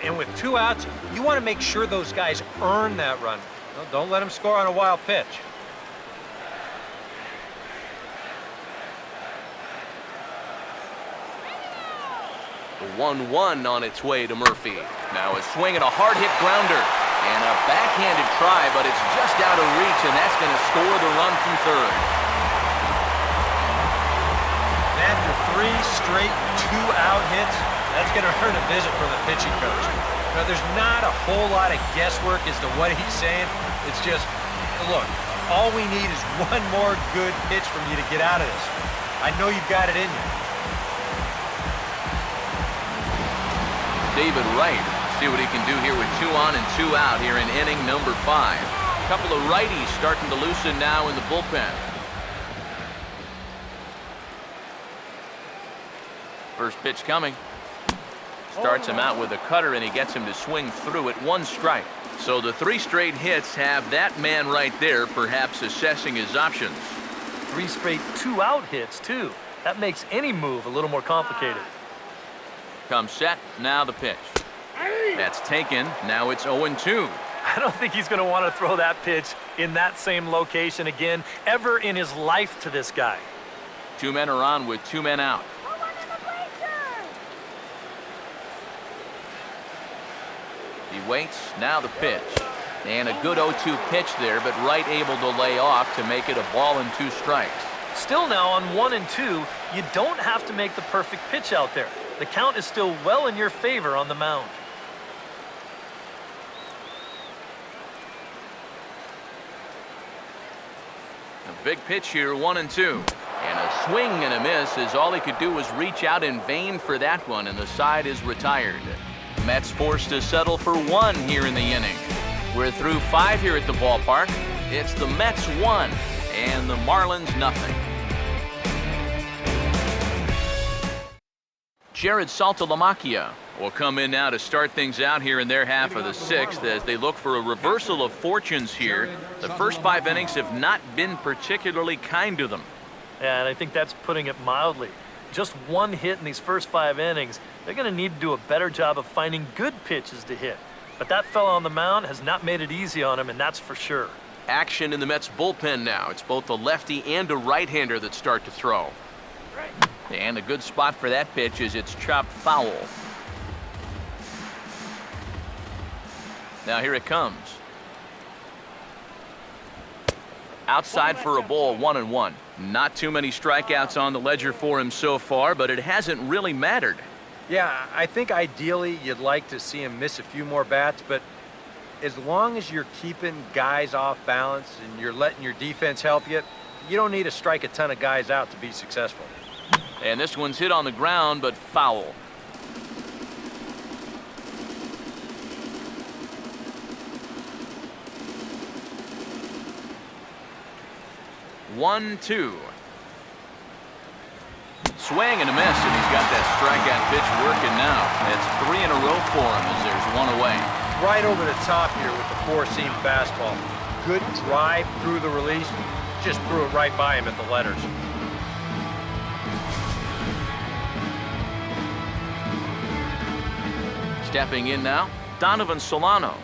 And with 2 outs, you want to make sure those guys earn that run. No, don't let them score on a wild pitch. The 1-1 on its way to Murphy. Now a swing and a hard hit grounder. And a backhanded try, but it's just out of reach, and that's going to score the run from 3rd. After 3 straight 2-out hits, that's going to earn a visit from the pitching coach. Now, there's not a whole lot of guesswork as to what he's saying. It's just, look, all we need is one more good pitch from you to get out of this. I know you've got it in you. David Wright. See what he can do here with 2 on and 2 out here in inning number 5. A couple of righties starting to loosen now in the bullpen. First pitch coming. Starts him out with a cutter, and he gets him to swing through it. 1 strike. So the 3 straight hits have that man right there perhaps assessing his options. 3 straight 2-out hits, too. That makes any move a little more complicated. Comes set, now the pitch. That's taken, now it's 0-2. I don't think he's going to want to throw that pitch in that same location again ever in his life to this guy. 2 men are on with 2 men out. He waits, now the pitch. And a good 0-2 pitch there, but Wright able to lay off to make it a ball and 2 strikes. Still now on 1 and 2, you don't have to make the perfect pitch out there. The count is still well in your favor on the mound. A big pitch here, 1-2. And a swing and a miss as all he could do was reach out in vain for that one, and the side is retired. Mets forced to settle for 1 here in the inning. We're through 5 here at the ballpark. It's the Mets 1 and the Marlins nothing. Jared Saltalamacchia will come in now to start things out here in their half of the 6th as they look for a reversal of fortunes here. The first 5 innings have not been particularly kind to them. Yeah, and I think that's putting it mildly. Just 1 hit in these first 5 innings. They're going to need to do a better job of finding good pitches to hit. But that fella on the mound has not made it easy on him, and that's for sure. Action in the Mets bullpen now. It's both a lefty and a right-hander that start to throw. And a good spot for that pitch is it's chopped foul. Now here it comes. Outside for a ball, 1-1. Not too many strikeouts on the ledger for him so far, but it hasn't really mattered. Yeah, I think ideally you'd like to see him miss a few more bats, but as long as you're keeping guys off balance and you're letting your defense help you, you don't need to strike a ton of guys out to be successful. And this one's hit on the ground, but foul. One, 2. Swing and a miss, and he's got that strikeout pitch working now. That's 3 in a row for him as there's 1 away. Right over the top here with the 4-seam fastball. Good drive through the release. Just threw it right by him at the letters. Stepping in now, Donovan Solano.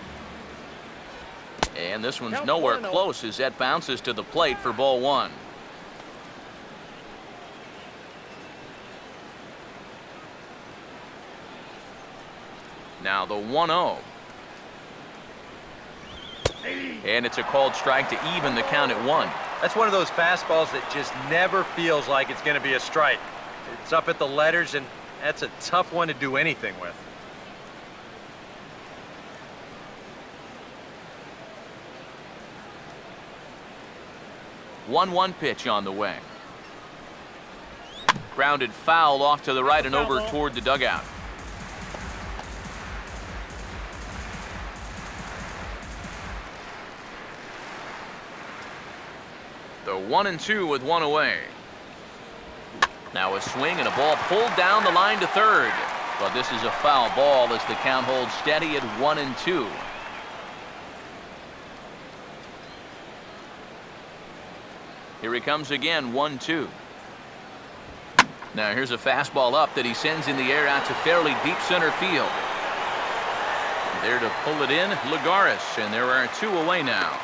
And this one's nowhere close as that bounces to the plate for ball 1. Now the 1-0. And it's a called strike to even the count at 1. That's one of those fastballs that just never feels like it's going to be a strike. It's up at the letters, and that's a tough one to do anything with. One pitch on the way. Grounded foul off to the right and over toward the dugout. The 1-2 with 1 away. Now a swing and a ball pulled down the line to third. But this is a foul ball as the count holds steady at 1-2. Here he comes again, 1-2. Now here's a fastball up that he sends in the air out to fairly deep center field. There to pull it in, Lagares, and there are 2 away now.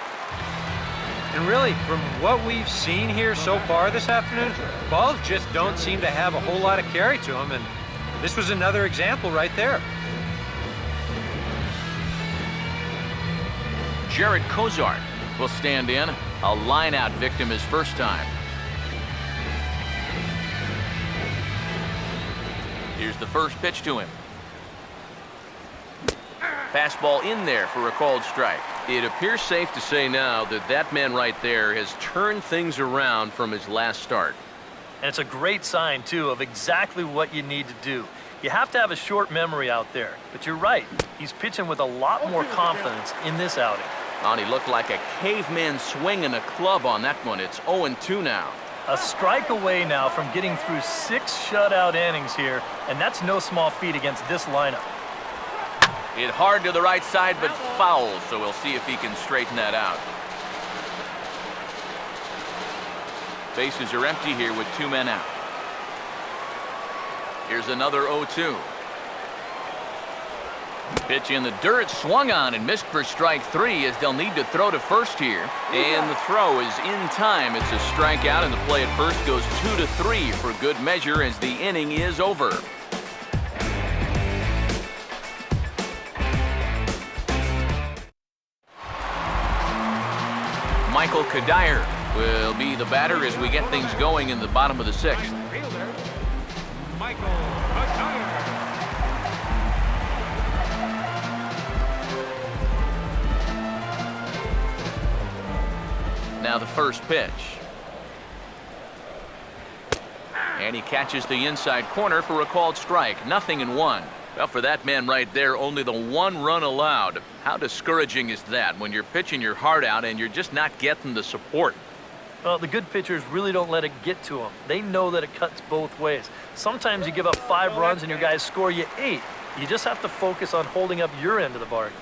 And really, from what we've seen here so far this afternoon, balls just don't seem to have a whole lot of carry to them, and this was another example right there. Jared Kozart will stand in. A line-out victim his first time. Here's the first pitch to him. Fastball in there for a called strike. It appears safe to say now that that man right there has turned things around from his last start. And it's a great sign, too, of exactly what you need to do. You have to have a short memory out there. But you're right. He's pitching with a lot more confidence in this outing. Oh, he looked like a caveman swinging a club on that one. It's 0-2 now. A strike away now from getting through 6 shutout innings here, and that's no small feat against this lineup. Hit hard to the right side, but foul, so we'll see if he can straighten that out. Bases are empty here with 2 men out. Here's another 0-2. Pitch in the dirt, swung on and missed for strike 3 as they'll need to throw to first here. And the throw is in time. It's a strikeout, and the play at first goes 2-3 for good measure as the inning is over. Michael Kadire will be the batter as we get things going in the bottom of the 6th. Fielder, Michael Kadire. Now the first pitch. And he catches the inside corner for a called strike. 0-1. Well, for that man right there, only the 1 run allowed. How discouraging is that when you're pitching your heart out and you're just not getting the support? Well, the good pitchers really don't let it get to them. They know that it cuts both ways. Sometimes you give up 5 runs and your guys score you 8. You just have to focus on holding up your end of the bargain.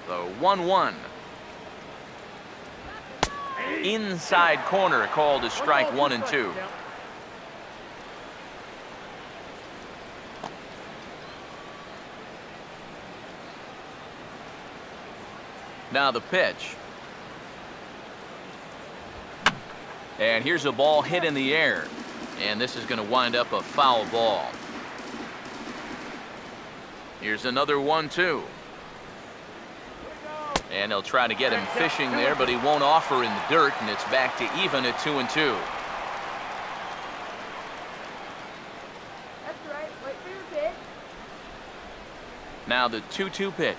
The 1-1. Inside corner called as strike 1 and 2. Now the pitch. And here's a ball hit in the air. And this is going to wind up a foul ball. Here's another 1-2. And they'll try to get him fishing there, but he won't offer in the dirt, and it's back to even at 2-2. That's right. Wait for your pitch. Now the 2-2 pitch.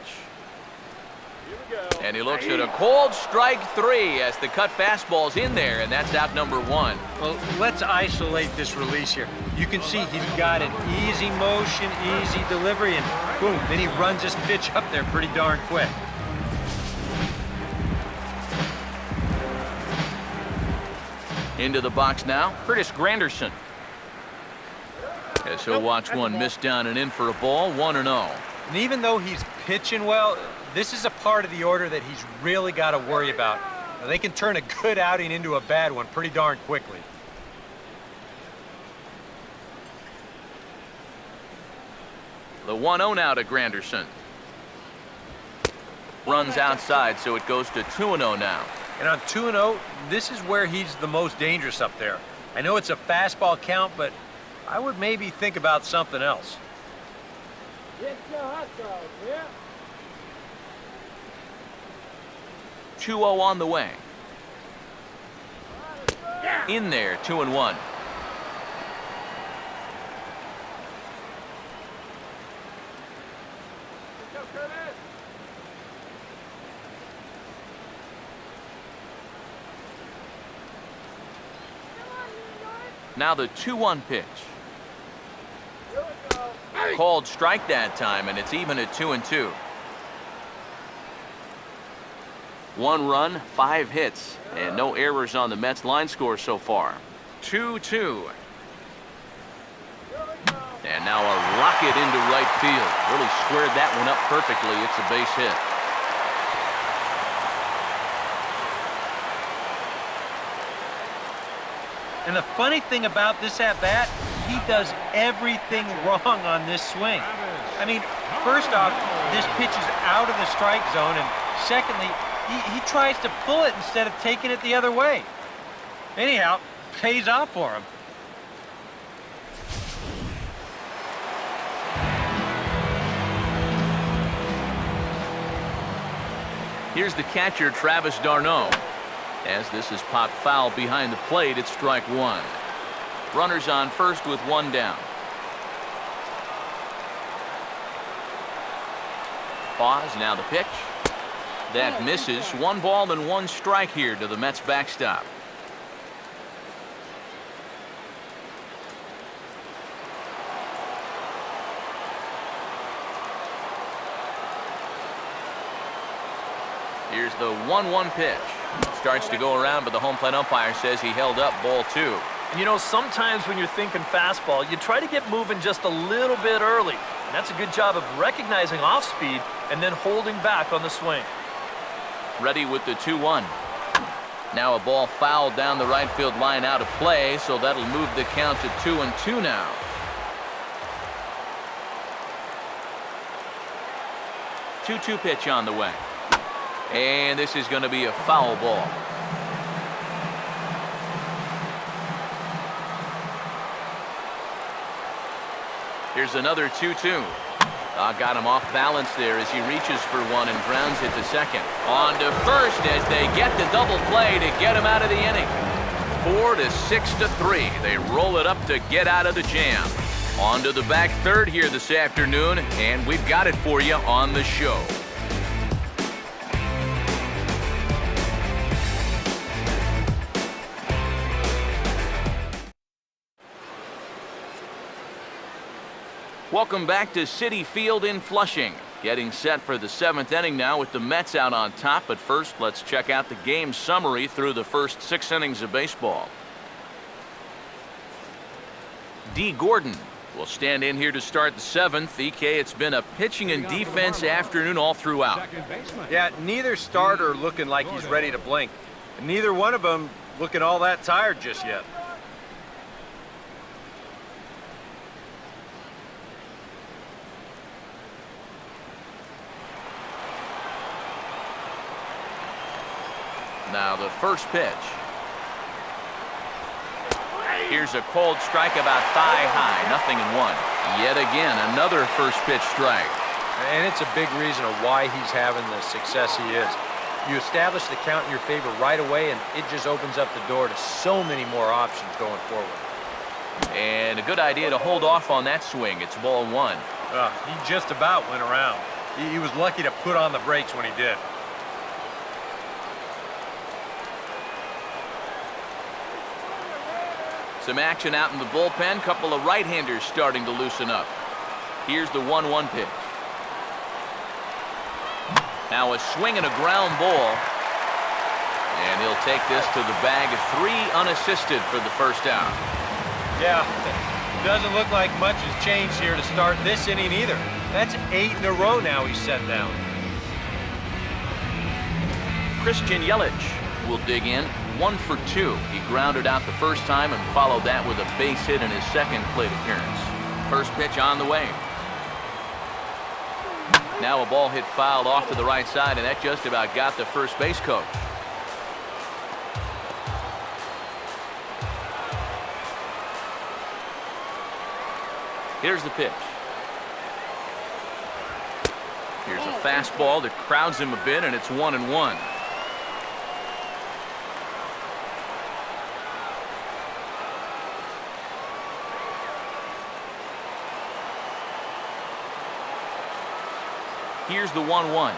And he looks at a called strike 3 as the cut fastball's in there, and that's out number 1. Well, let's isolate this release here. You can see he's got an easy motion, easy delivery, and boom, then he runs his pitch up there pretty darn quick. Into the box now, Curtis Granderson. As he'll watch one miss down and in for a ball, 1-0. And even though he's pitching well, this is a part of the order that he's really got to worry about. Now, they can turn a good outing into a bad one pretty darn quickly. The 1-0 now to Granderson. Runs outside, so it goes to 2-0 now. And on 2-0, this is where he's the most dangerous up there. I know it's a fastball count, but I would maybe think about something else. It's a hot dog, yeah. 2-0 on the way. In there, 2-1. Now the 2-1 pitch. Called strike that time, and it's even at 2-2. 1 run, 5 hits, and no errors on the Mets line score so far. 2-2. And now a rocket into right field. Really squared that one up perfectly. It's a base hit. And the funny thing about this at-bat, he does everything wrong on this swing. I mean, first off, this pitch is out of the strike zone, and secondly, he tries to pull it instead of taking it the other way. Anyhow, pays off for him. Here's the catcher, Travis d'Arnaud. As this is popped foul behind the plate, it's strike 1. Runners on first with 1 down. Pause, now the pitch. That misses. 1 ball and 1 strike here to the Mets backstop. Here's the 1-1 pitch. Starts to go around, but the home plate umpire says he held up ball 2. And you know, sometimes when you're thinking fastball, you try to get moving just a little bit early. And that's a good job of recognizing off speed and then holding back on the swing. Ready with the 2-1. Now a ball fouled down the right field line out of play, so that'll move the count to 2-2 now. Two-two pitch on the way. And this is going to be a foul ball. Here's another 2-2. Got him off balance there as he reaches for one and grounds it to second. On to first as they get the double play to get him out of the inning. 4-6-3. They roll it up to get out of the jam. On to the back third here this afternoon, and we've got it for you on the show. Welcome back to Citi Field in Flushing. Getting set for the 7th inning now with the Mets out on top. But first, let's check out the game summary through the first 6 innings of baseball. D. Gordon will stand in here to start the 7th. EK, it's been a pitching and defense afternoon all throughout. Yeah, neither starter looking like he's ready to blink. And neither one of them looking all that tired just yet. Now the first pitch. Here's a cold strike about thigh high, 0-1. Yet again, another first pitch strike. And it's a big reason of why he's having the success he is. You establish the count in your favor right away, and it just opens up the door to so many more options going forward. And a good idea to hold off on that swing. It's ball 1. He just about went around. He was lucky to put on the brakes when he did. Some action out in the bullpen. Couple of right-handers starting to loosen up. Here's the 1-1 pitch. Now a swing and a ground ball. And he'll take this to the bag. 3 unassisted for the first out. Yeah, doesn't look like much has changed here to start this inning either. That's 8 in a row now he's set down. Christian Yelich will dig in. 1 for 2. He grounded out the first time and followed that with a base hit in his second plate appearance. First pitch on the way. Now a ball hit fouled off to the right side, and that just about got the first base coach. Here's the pitch. Here's a fastball that crowds him a bit, and it's 1-1. Here's the 1-1.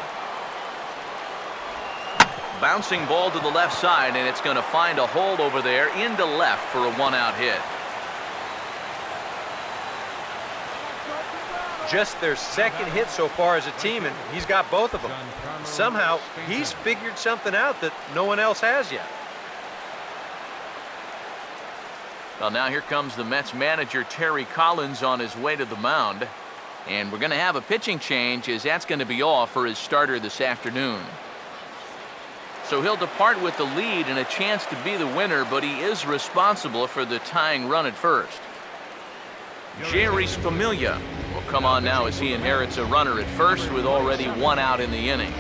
Bouncing ball to the left side, and it's going to find a hole over there into left for a 1-out hit. Just their second hit so far as a team, and he's got both of them. Somehow, he's figured something out that no one else has yet. Well, now here comes the Mets manager, Terry Collins, on his way to the mound. And we're going to have a pitching change, as that's going to be all for his starter this afternoon. So he'll depart with the lead and a chance to be the winner, but he is responsible for the tying run at first. Jerry Familia will come on now as he inherits a runner at first with already 1 out in the inning.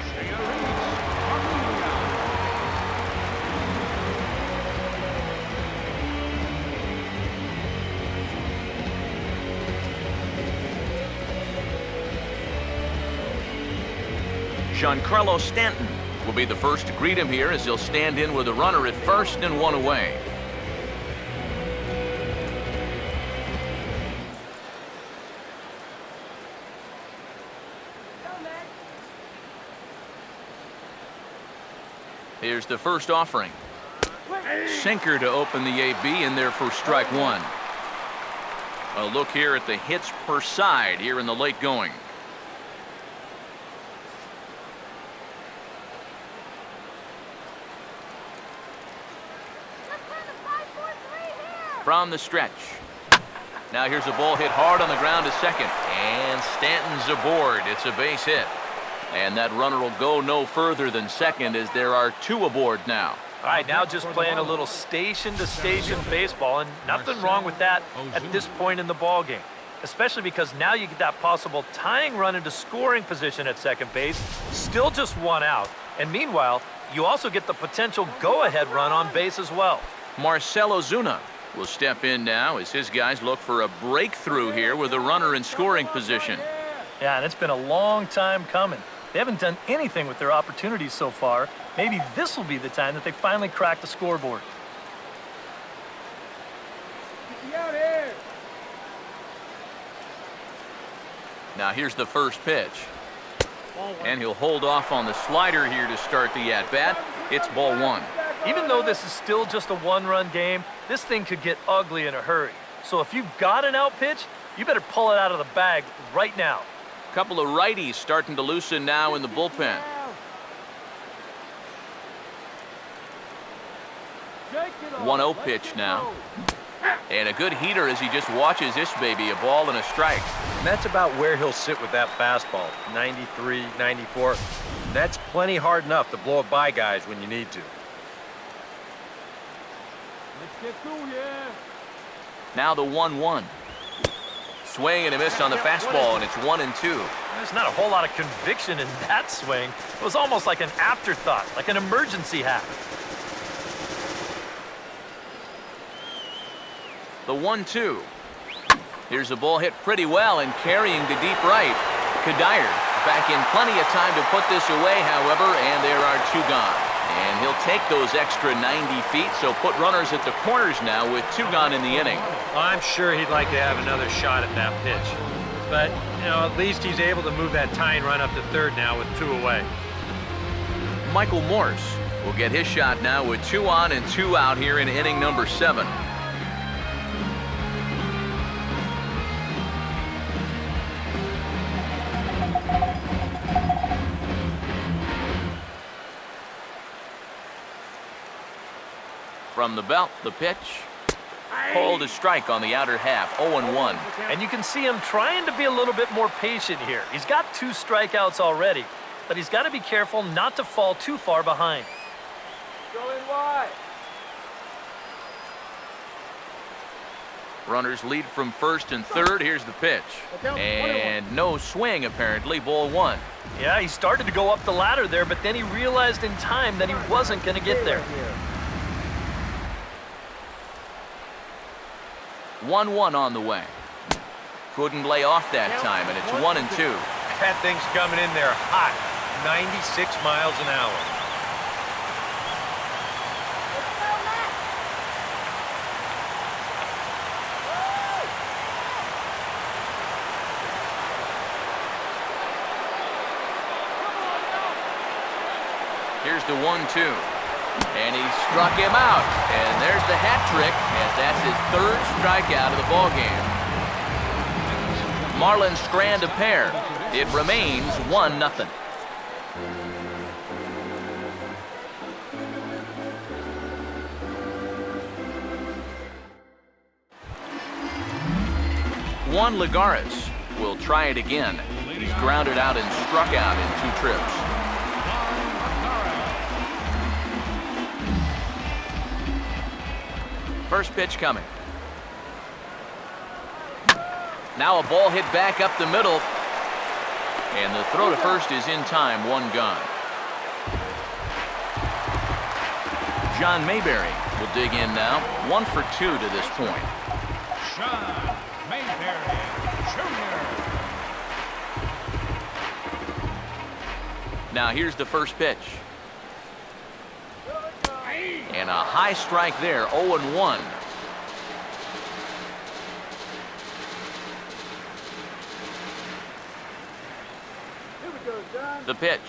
Giancarlo Stanton will be the first to greet him here as he'll stand in with a runner at first and 1 away. Here's the first offering. Sinker to open the AB in there for strike one. A look here at the hits per side here in the late going. From the stretch. Now here's a ball hit hard on the ground to second. And Stanton's aboard. It's a base hit. And that runner will go no further than second as there are two aboard now. All right, now just playing a little station-to-station baseball, and nothing wrong with that at this point in the ball game, especially because now you get that possible tying run into scoring position at second base, still just one out, and meanwhile, you also get the potential go-ahead run on base as well. Marcell Ozuna will step in now as his guys look for a breakthrough here with a runner in scoring position. Yeah, and it's been a long time coming. They haven't done anything with their opportunities so far. Maybe this will be the time that they finally crack the scoreboard. Out here. Now here's the first pitch. And he'll hold off on the slider here to start the at-bat. It's ball one. Even though this is still just a one-run game, this thing could get ugly in a hurry. So if you've got an out pitch, you better pull it out of the bag right now. Couple of righties starting to loosen now in the bullpen. 1-0 pitch now. And a good heater as he just watches this baby, a ball and a strike. And that's about where he'll sit with that fastball, 93, 94. That's plenty hard enough to blow it by guys when you need to. Let's get through here. Now the 1-1. Swing and a miss on the fastball, and it's 1-2. There's not a whole lot of conviction in that swing. It was almost like an afterthought, like an emergency hack. The 1-2. Here's a ball hit pretty well and carrying to deep right. Kadire back in plenty of time to put this away, however, and there are two gone. And he'll take those extra 90 feet, so put runners at the corners now with two gone in the inning. I'm sure he'd like to have another shot at that pitch. But, you know, at least he's able to move that tying run up to third now with two away. Michael Morse will get his shot now with 2 on and 2 out here in inning number 7. From the belt, the pitch. Called a strike on the outer half, 0-1. And you can see him trying to be a little bit more patient here. He's got 2 strikeouts already, but he's got to be careful not to fall too far behind. Going wide. Runners lead from first and third. Here's the pitch. And no swing, apparently. Ball 1. Yeah, he started to go up the ladder there, but then he realized in time that he wasn't going to get there. 1-1 on the way. Couldn't lay off that time, and it's 1-2. That thing's coming in there hot, 96 miles an hour. Here's the 1-2. And he struck him out. And there's the hat trick, as that's his 3rd strikeout of the ballgame. Marlins strand a pair. It remains 1-0. Juan Lagares will try it again. He's grounded out and struck out in 2 trips. First pitch coming. Now a ball hit back up the middle. And the throw to first is in time, 1 gone. John Mayberry will dig in now, 1 for 2 to this point. Sean Mayberry Jr. Now here's the first pitch. And a high strike there, 0-1. The pitch.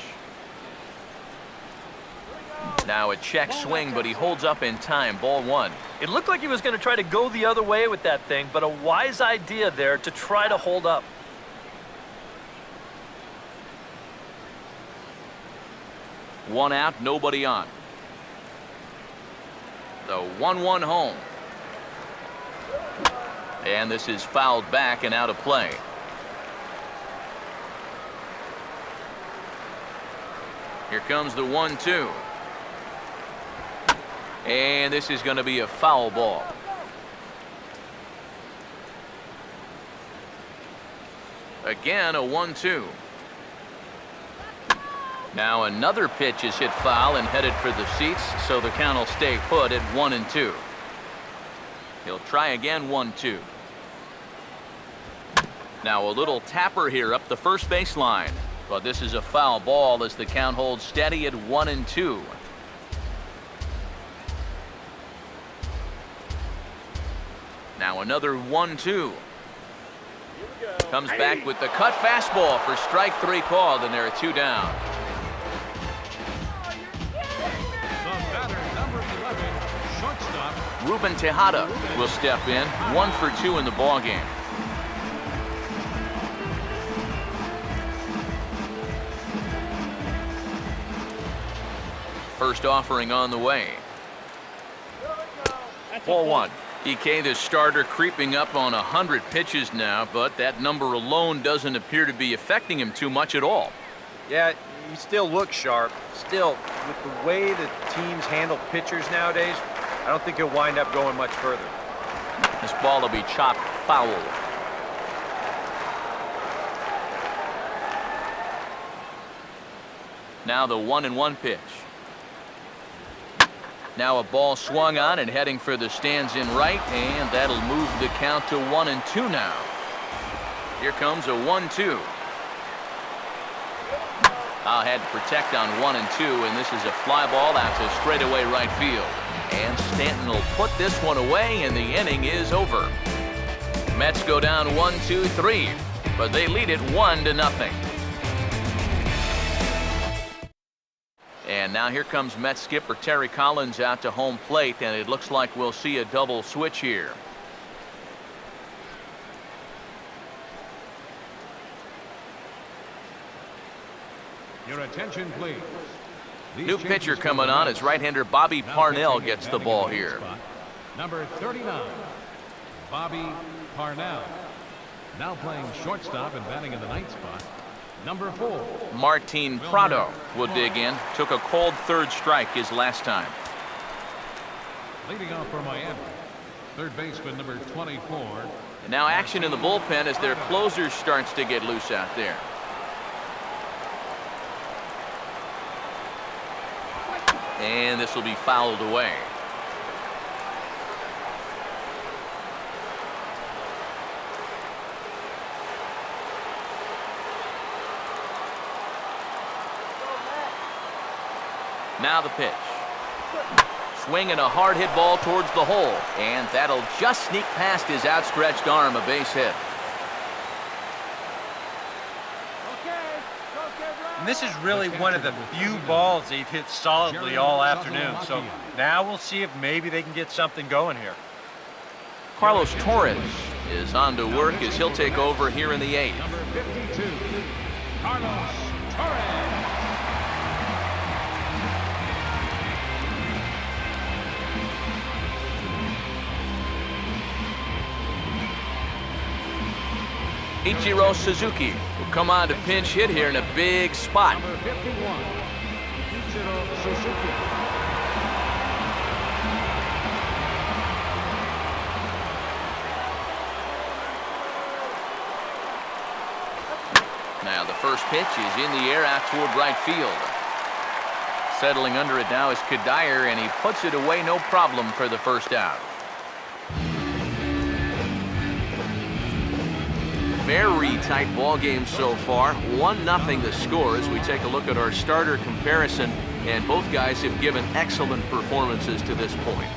Now a check swing, but he holds up in time. Ball 1. It looked like he was going to try to go the other way with that thing, but a wise idea there to try to hold up. One out, nobody on. The 1-1 home. And this is fouled back and out of play. Here comes the 1-2. And this is going to be a foul ball. Again, a 1-2. Now another pitch is hit foul and headed for the seats, so the count will stay put at 1-2. He'll try again, 1-2. Now a little tapper here up the first baseline, but this is a foul ball as the count holds steady at 1-2. Now another 1-2. Comes back with the cut fastball for strike 3 called, and there are 2 down. The batter, number 11, shortstop. Ruben Tejada will step in, 1 for 2 in the ballgame. First offering on the way. Ball 1. EK, the starter, creeping up on 100 pitches now, but that number alone doesn't appear to be affecting him too much at all. Yeah, he still looks sharp. Still, with the way the teams handle pitchers nowadays, I don't think he'll wind up going much further. This ball will be chopped foul. Now the 1-1 pitch. Now a ball swung on and heading for the stands in right, and that'll move the count to 1-2 now. Here comes a 1-2. Had to protect on 1-2, and this is a fly ball out to straightaway right field. And Stanton will put this one away, and the inning is over. Mets go down 1-2-3, but they lead it 1-0. And now here comes Mets skipper Terry Collins out to home plate, and it looks like we'll see a double switch here. Your attention, please. New pitcher coming on as right-hander Bobby Parnell gets the ball here. Number 39, Bobby Parnell. Now playing shortstop and batting in the ninth spot. Number 4. Martin Prado will dig in. Took a cold third strike his last time. Leading off for Miami, third baseman number 24. And now action in the bullpen as their closer starts to get loose out there. And this will be fouled away. Now the pitch. Swinging a hard hit ball towards the hole, and that'll just sneak past his outstretched arm, a base hit. And this is really one of the few balls they've hit solidly all afternoon. So now we'll see if maybe they can get something going here. Carlos Torres is on to work as he'll take over here in the 8th. Number 52, Carlos Torres. Ichiro Suzuki will come on to pinch hit here in a big spot. Number 51, Ichiro Suzuki. Now the first pitch is in the air out toward right field. Settling under it now is Kadire, and he puts it away no problem for the first out. Very tight ball game so far. 1-0 the score as we take a look at our starter comparison, and both guys have given excellent performances to this point.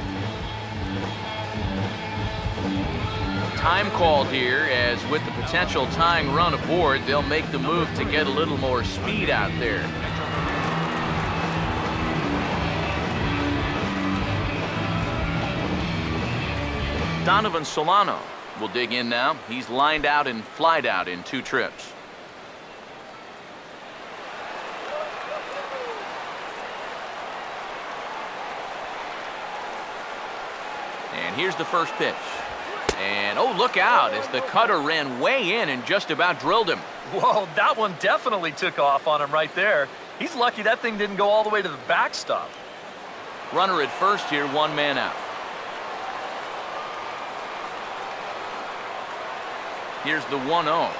Time called here, as with the potential tying run aboard, they'll make the move to get a little more speed out there. Donovan Solano will dig in now. He's lined out and flied out in 2 trips. And here's the first pitch. And, oh, look out, as the cutter ran way in and just about drilled him. Whoa, that one definitely took off on him right there. He's lucky that thing didn't go all the way to the backstop. Runner at first here, 1 man out. Here's the 1-0.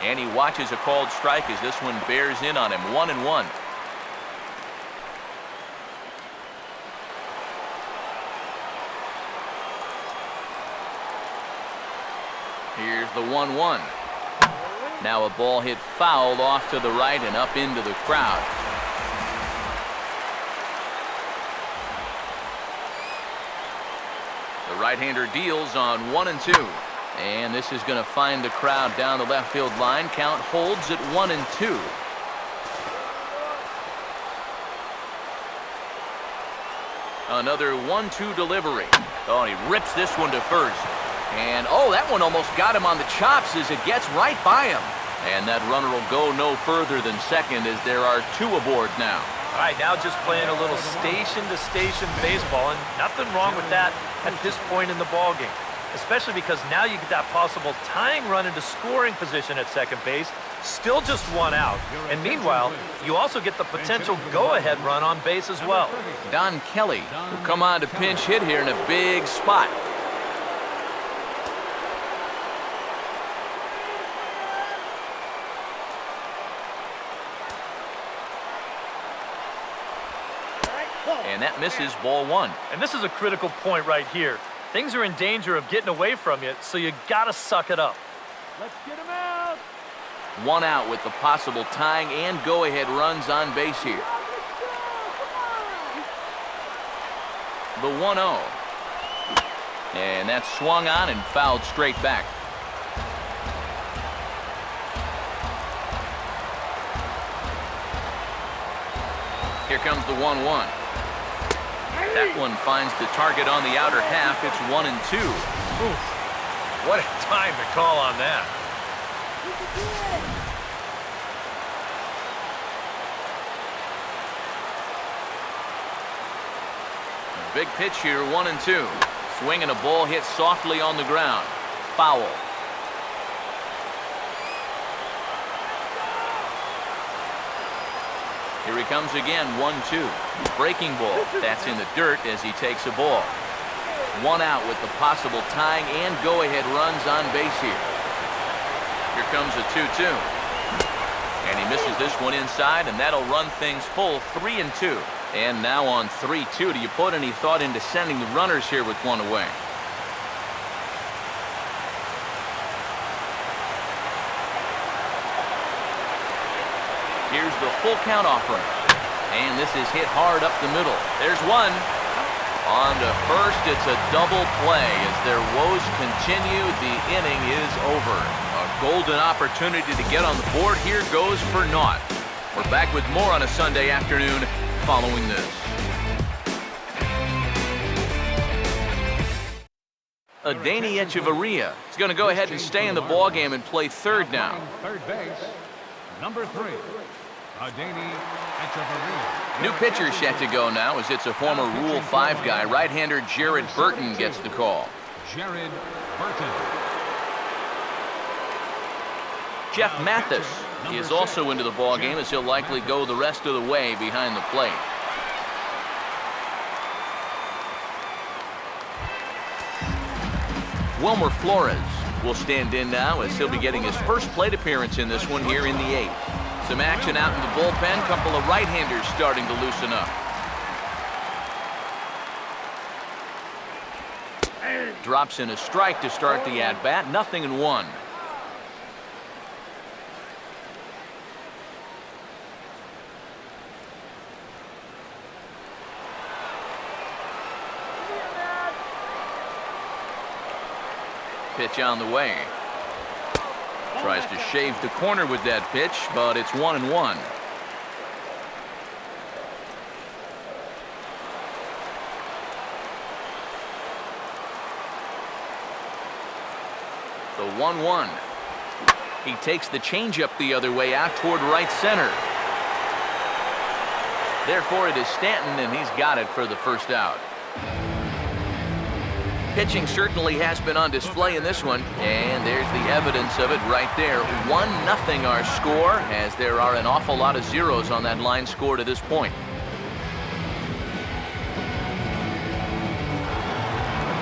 And he watches a called strike as this one bears in on him. 1-1. Here's the 1-1. Now a ball hit foul off to the right and up into the crowd. The right-hander deals on 1 and 2. And this is going to find the crowd down the left field line. Count holds at 1 and 2. Another 1-2 delivery. Oh, and he rips this one to first. And, oh, that one almost got him on the chops as it gets right by him. And that runner will go no further than second as there are 2 aboard now. All right, now just playing a little station-to-station baseball, and nothing wrong with that at this point in the ballgame, especially because now you get that possible tying run into scoring position at second base, still just 1 out. And meanwhile, you also get the potential go-ahead run on base as well. Don Kelly will come on to pinch hit here in a big spot. And that misses, ball 1. And this is a critical point right here. Things are in danger of getting away from you, so you gotta suck it up. Let's get him out. 1 out with the possible tying and go-ahead runs on base here. The 1-0. And that's swung on and fouled straight back. Here comes the 1-1. That one finds the target on the outer half. It's 1 and 2. Oof. What a time to call on that. Big pitch here, 1 and 2. Swing and a ball hit softly on the ground. Foul. Here he comes again, 1-2. Breaking ball. That's in the dirt as he takes a ball. 1 out with the possible tying and go-ahead runs on base here. Here comes a 2-2. And he misses this one inside, and that'll run things full, 3 and 2. And now on 3-2, do you put any thought into sending the runners here with 1 away? Here's the full count offering. And this is hit hard up the middle. There's 1. On to first, it's a double play. As their woes continue, the inning is over. A golden opportunity to get on the board here goes for naught. We're back with more on a Sunday afternoon following this. Adeiny Echeverria is going to go ahead and stay in the ballgame and play third now. Third base, number 3, Adeiny Echeverria. New pitcher set to go now as it's a former Rule 5 guy. Right-hander Jared Burton gets the call. Jared Burton. Jeff Mathis is also into the ballgame as he'll likely go the rest of the way behind the plate. Wilmer Flores will stand in now as he'll be getting his first plate appearance in this one here in the 8th. Some action out in the bullpen. Couple of right-handers starting to loosen up. Drops in a strike to start the at-bat. 0-1. Pitch on the way. Tries to shave the corner with that pitch, but it's 1-1. The 1-1. He takes the changeup the other way out toward right center. Therefore, it is Stanton, and he's got it for the first out. Pitching certainly has been on display in this one, and there's the evidence of it right there. 1-0 our score, as there are an awful lot of zeros on that line score to this point.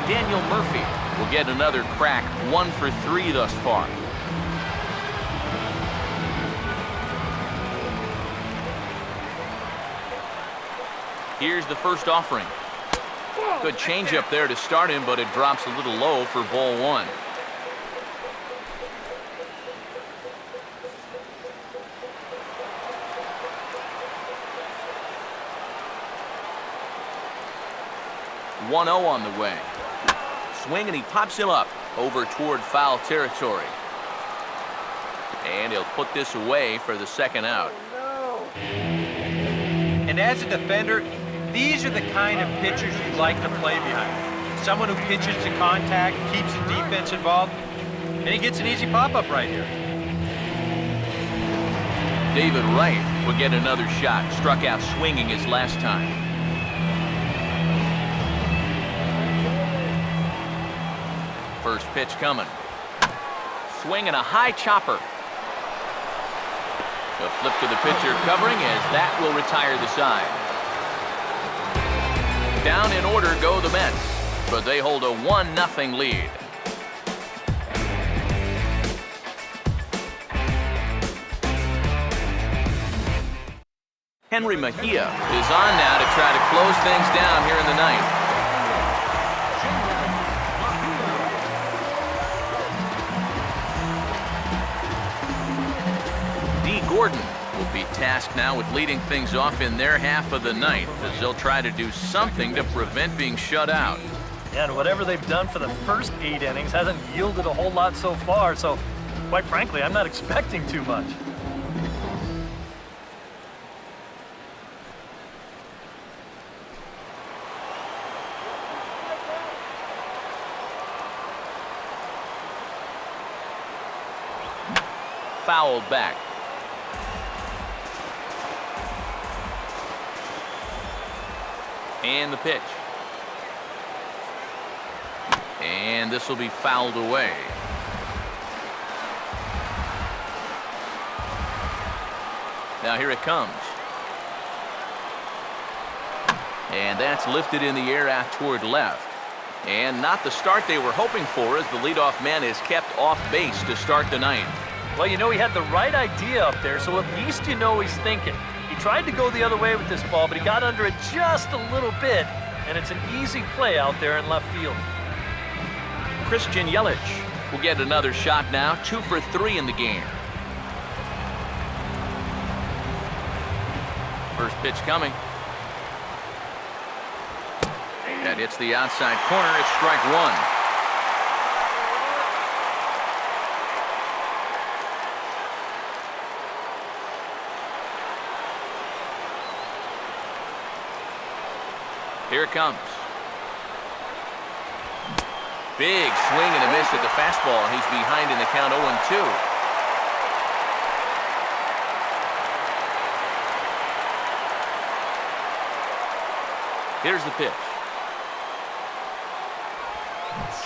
Daniel Murphy will get another crack, 1 for 3 thus far. Here's the first offering. Good changeup there to start him, but it drops a little low for ball 1. On the way. Swing, and he pops him up over toward foul territory. And he'll put this away for the second out. And as a defender, these are the kind of pitchers you like to play behind. Someone who pitches to contact, keeps the defense involved, and he gets an easy pop-up right here. David Wright will get another shot. Struck out swinging his last time. First pitch coming. Swing and a high chopper. A flip to the pitcher covering, as that will retire the side. Down in order go the Mets, but they hold a 1-0 lead. Henry Mejia is on now to try to close things down here in the ninth. Gordon will be tasked now with leading things off in their half of the ninth, as they'll try to do something to prevent being shut out. And whatever they've done for the first 8 innings hasn't yielded a whole lot so far, so quite frankly, I'm not expecting too much. Fouled back. And the pitch. And this will be fouled away. Now here it comes. And that's lifted in the air out toward left. And not the start they were hoping for, as the leadoff man is kept off base to start the ninth. Well, you know, he had the right idea up there, so at least you know he's thinking. He tried to go the other way with this ball, but he got under it just a little bit, and it's an easy play out there in left field. Christian Yelich will get another shot now, 2 for 3 in the game. First pitch coming. That hits the outside corner. It's strike 1. Here it comes. Big swing and a miss at the fastball. He's behind in the count 0-2. Here's the pitch.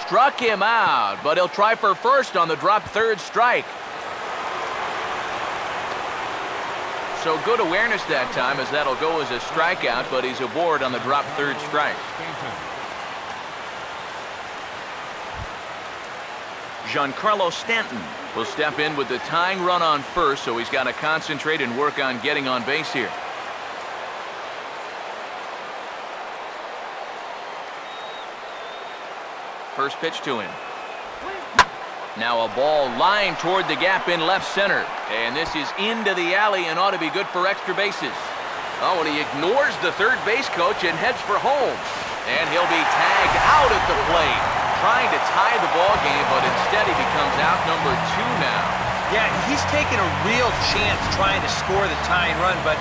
Struck him out, but he'll try for first on the drop third strike. So good awareness that time, as that'll go as a strikeout, but he's aboard on the drop third strike. Giancarlo Stanton will step in with the tying run on first, so he's got to concentrate and work on getting on base here. First pitch to him. Now a ball lined toward the gap in left center. And this is into the alley and ought to be good for extra bases. Oh, and he ignores the third base coach and heads for home. And he'll be tagged out at the plate, trying to tie the ball game, but instead he becomes out number 2 now. Yeah, he's taking a real chance trying to score the tying run, but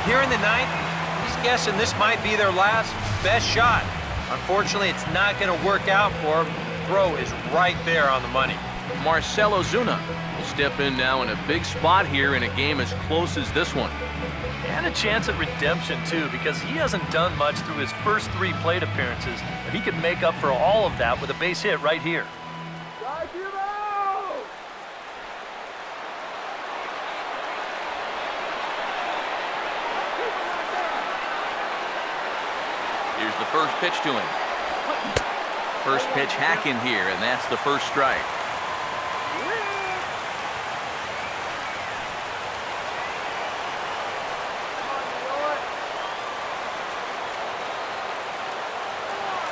here in the ninth, he's guessing this might be their last best shot. Unfortunately, it's not going to work out for him. Throw is right there on the money. Marcell Ozuna will step in now in a big spot here in a game as close as this one. And a chance at redemption, too, because he hasn't done much through his first 3 plate appearances, but he could make up for all of that with a base hit right here. Here's the first pitch to him. First pitch hacking here, and that's the first strike.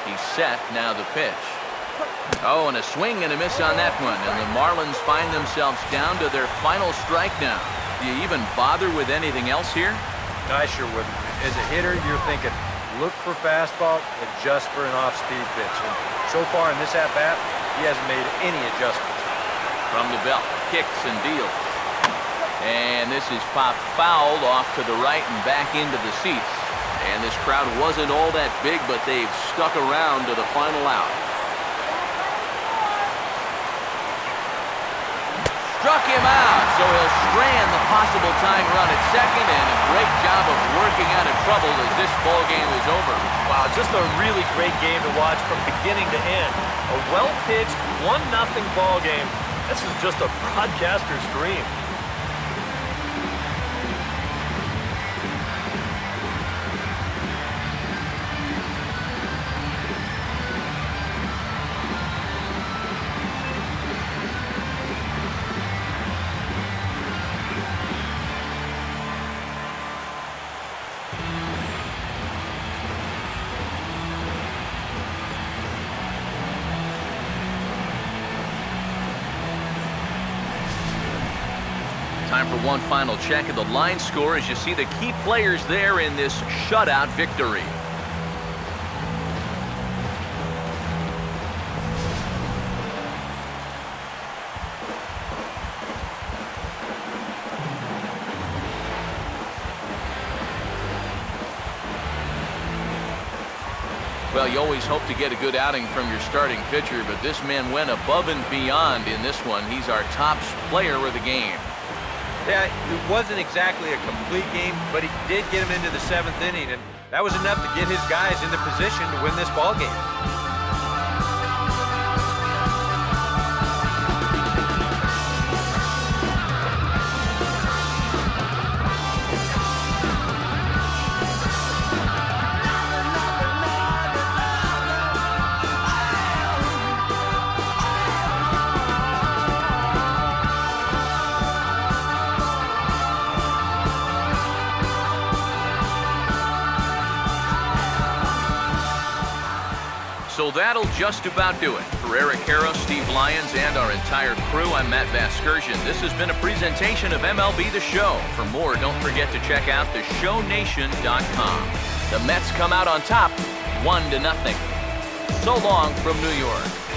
He's set, now the pitch. Oh, and a swing and a miss on that one, and the Marlins find themselves down to their final strike now. Do you even bother with anything else here? No, I sure wouldn't. As a hitter, you're thinking, look for fastball, adjust for an off-speed pitch. And so far in this at-bat, he hasn't made any adjustments. From the belt, kicks and deals. And this is popped fouled off to the right and back into the seats. And this crowd wasn't all that big, but they've stuck around to the final out. Struck him out, so he'll strand the possible tying run at second, and a great job of working out of trouble as this ball game is over. Wow, just a really great game to watch from beginning to end. A well-pitched 1-0 ball game. This is just a broadcaster's dream. Time for one final check of the line score as you see the key players there in this shutout victory. Well, you always hope to get a good outing from your starting pitcher, but this man went above and beyond in this one. He's our top player of the game. Yeah, it wasn't exactly a complete game, but he did get him into the 7th inning, and that was enough to get his guys into position to win this ball game. So that'll just about do it. For Eric Harrow, Steve Lyons, and our entire crew, I'm Matt Vasgersian. This has been a presentation of MLB The Show. For more, don't forget to check out theshownation.com. The Mets come out on top, 1-0. So long from New York.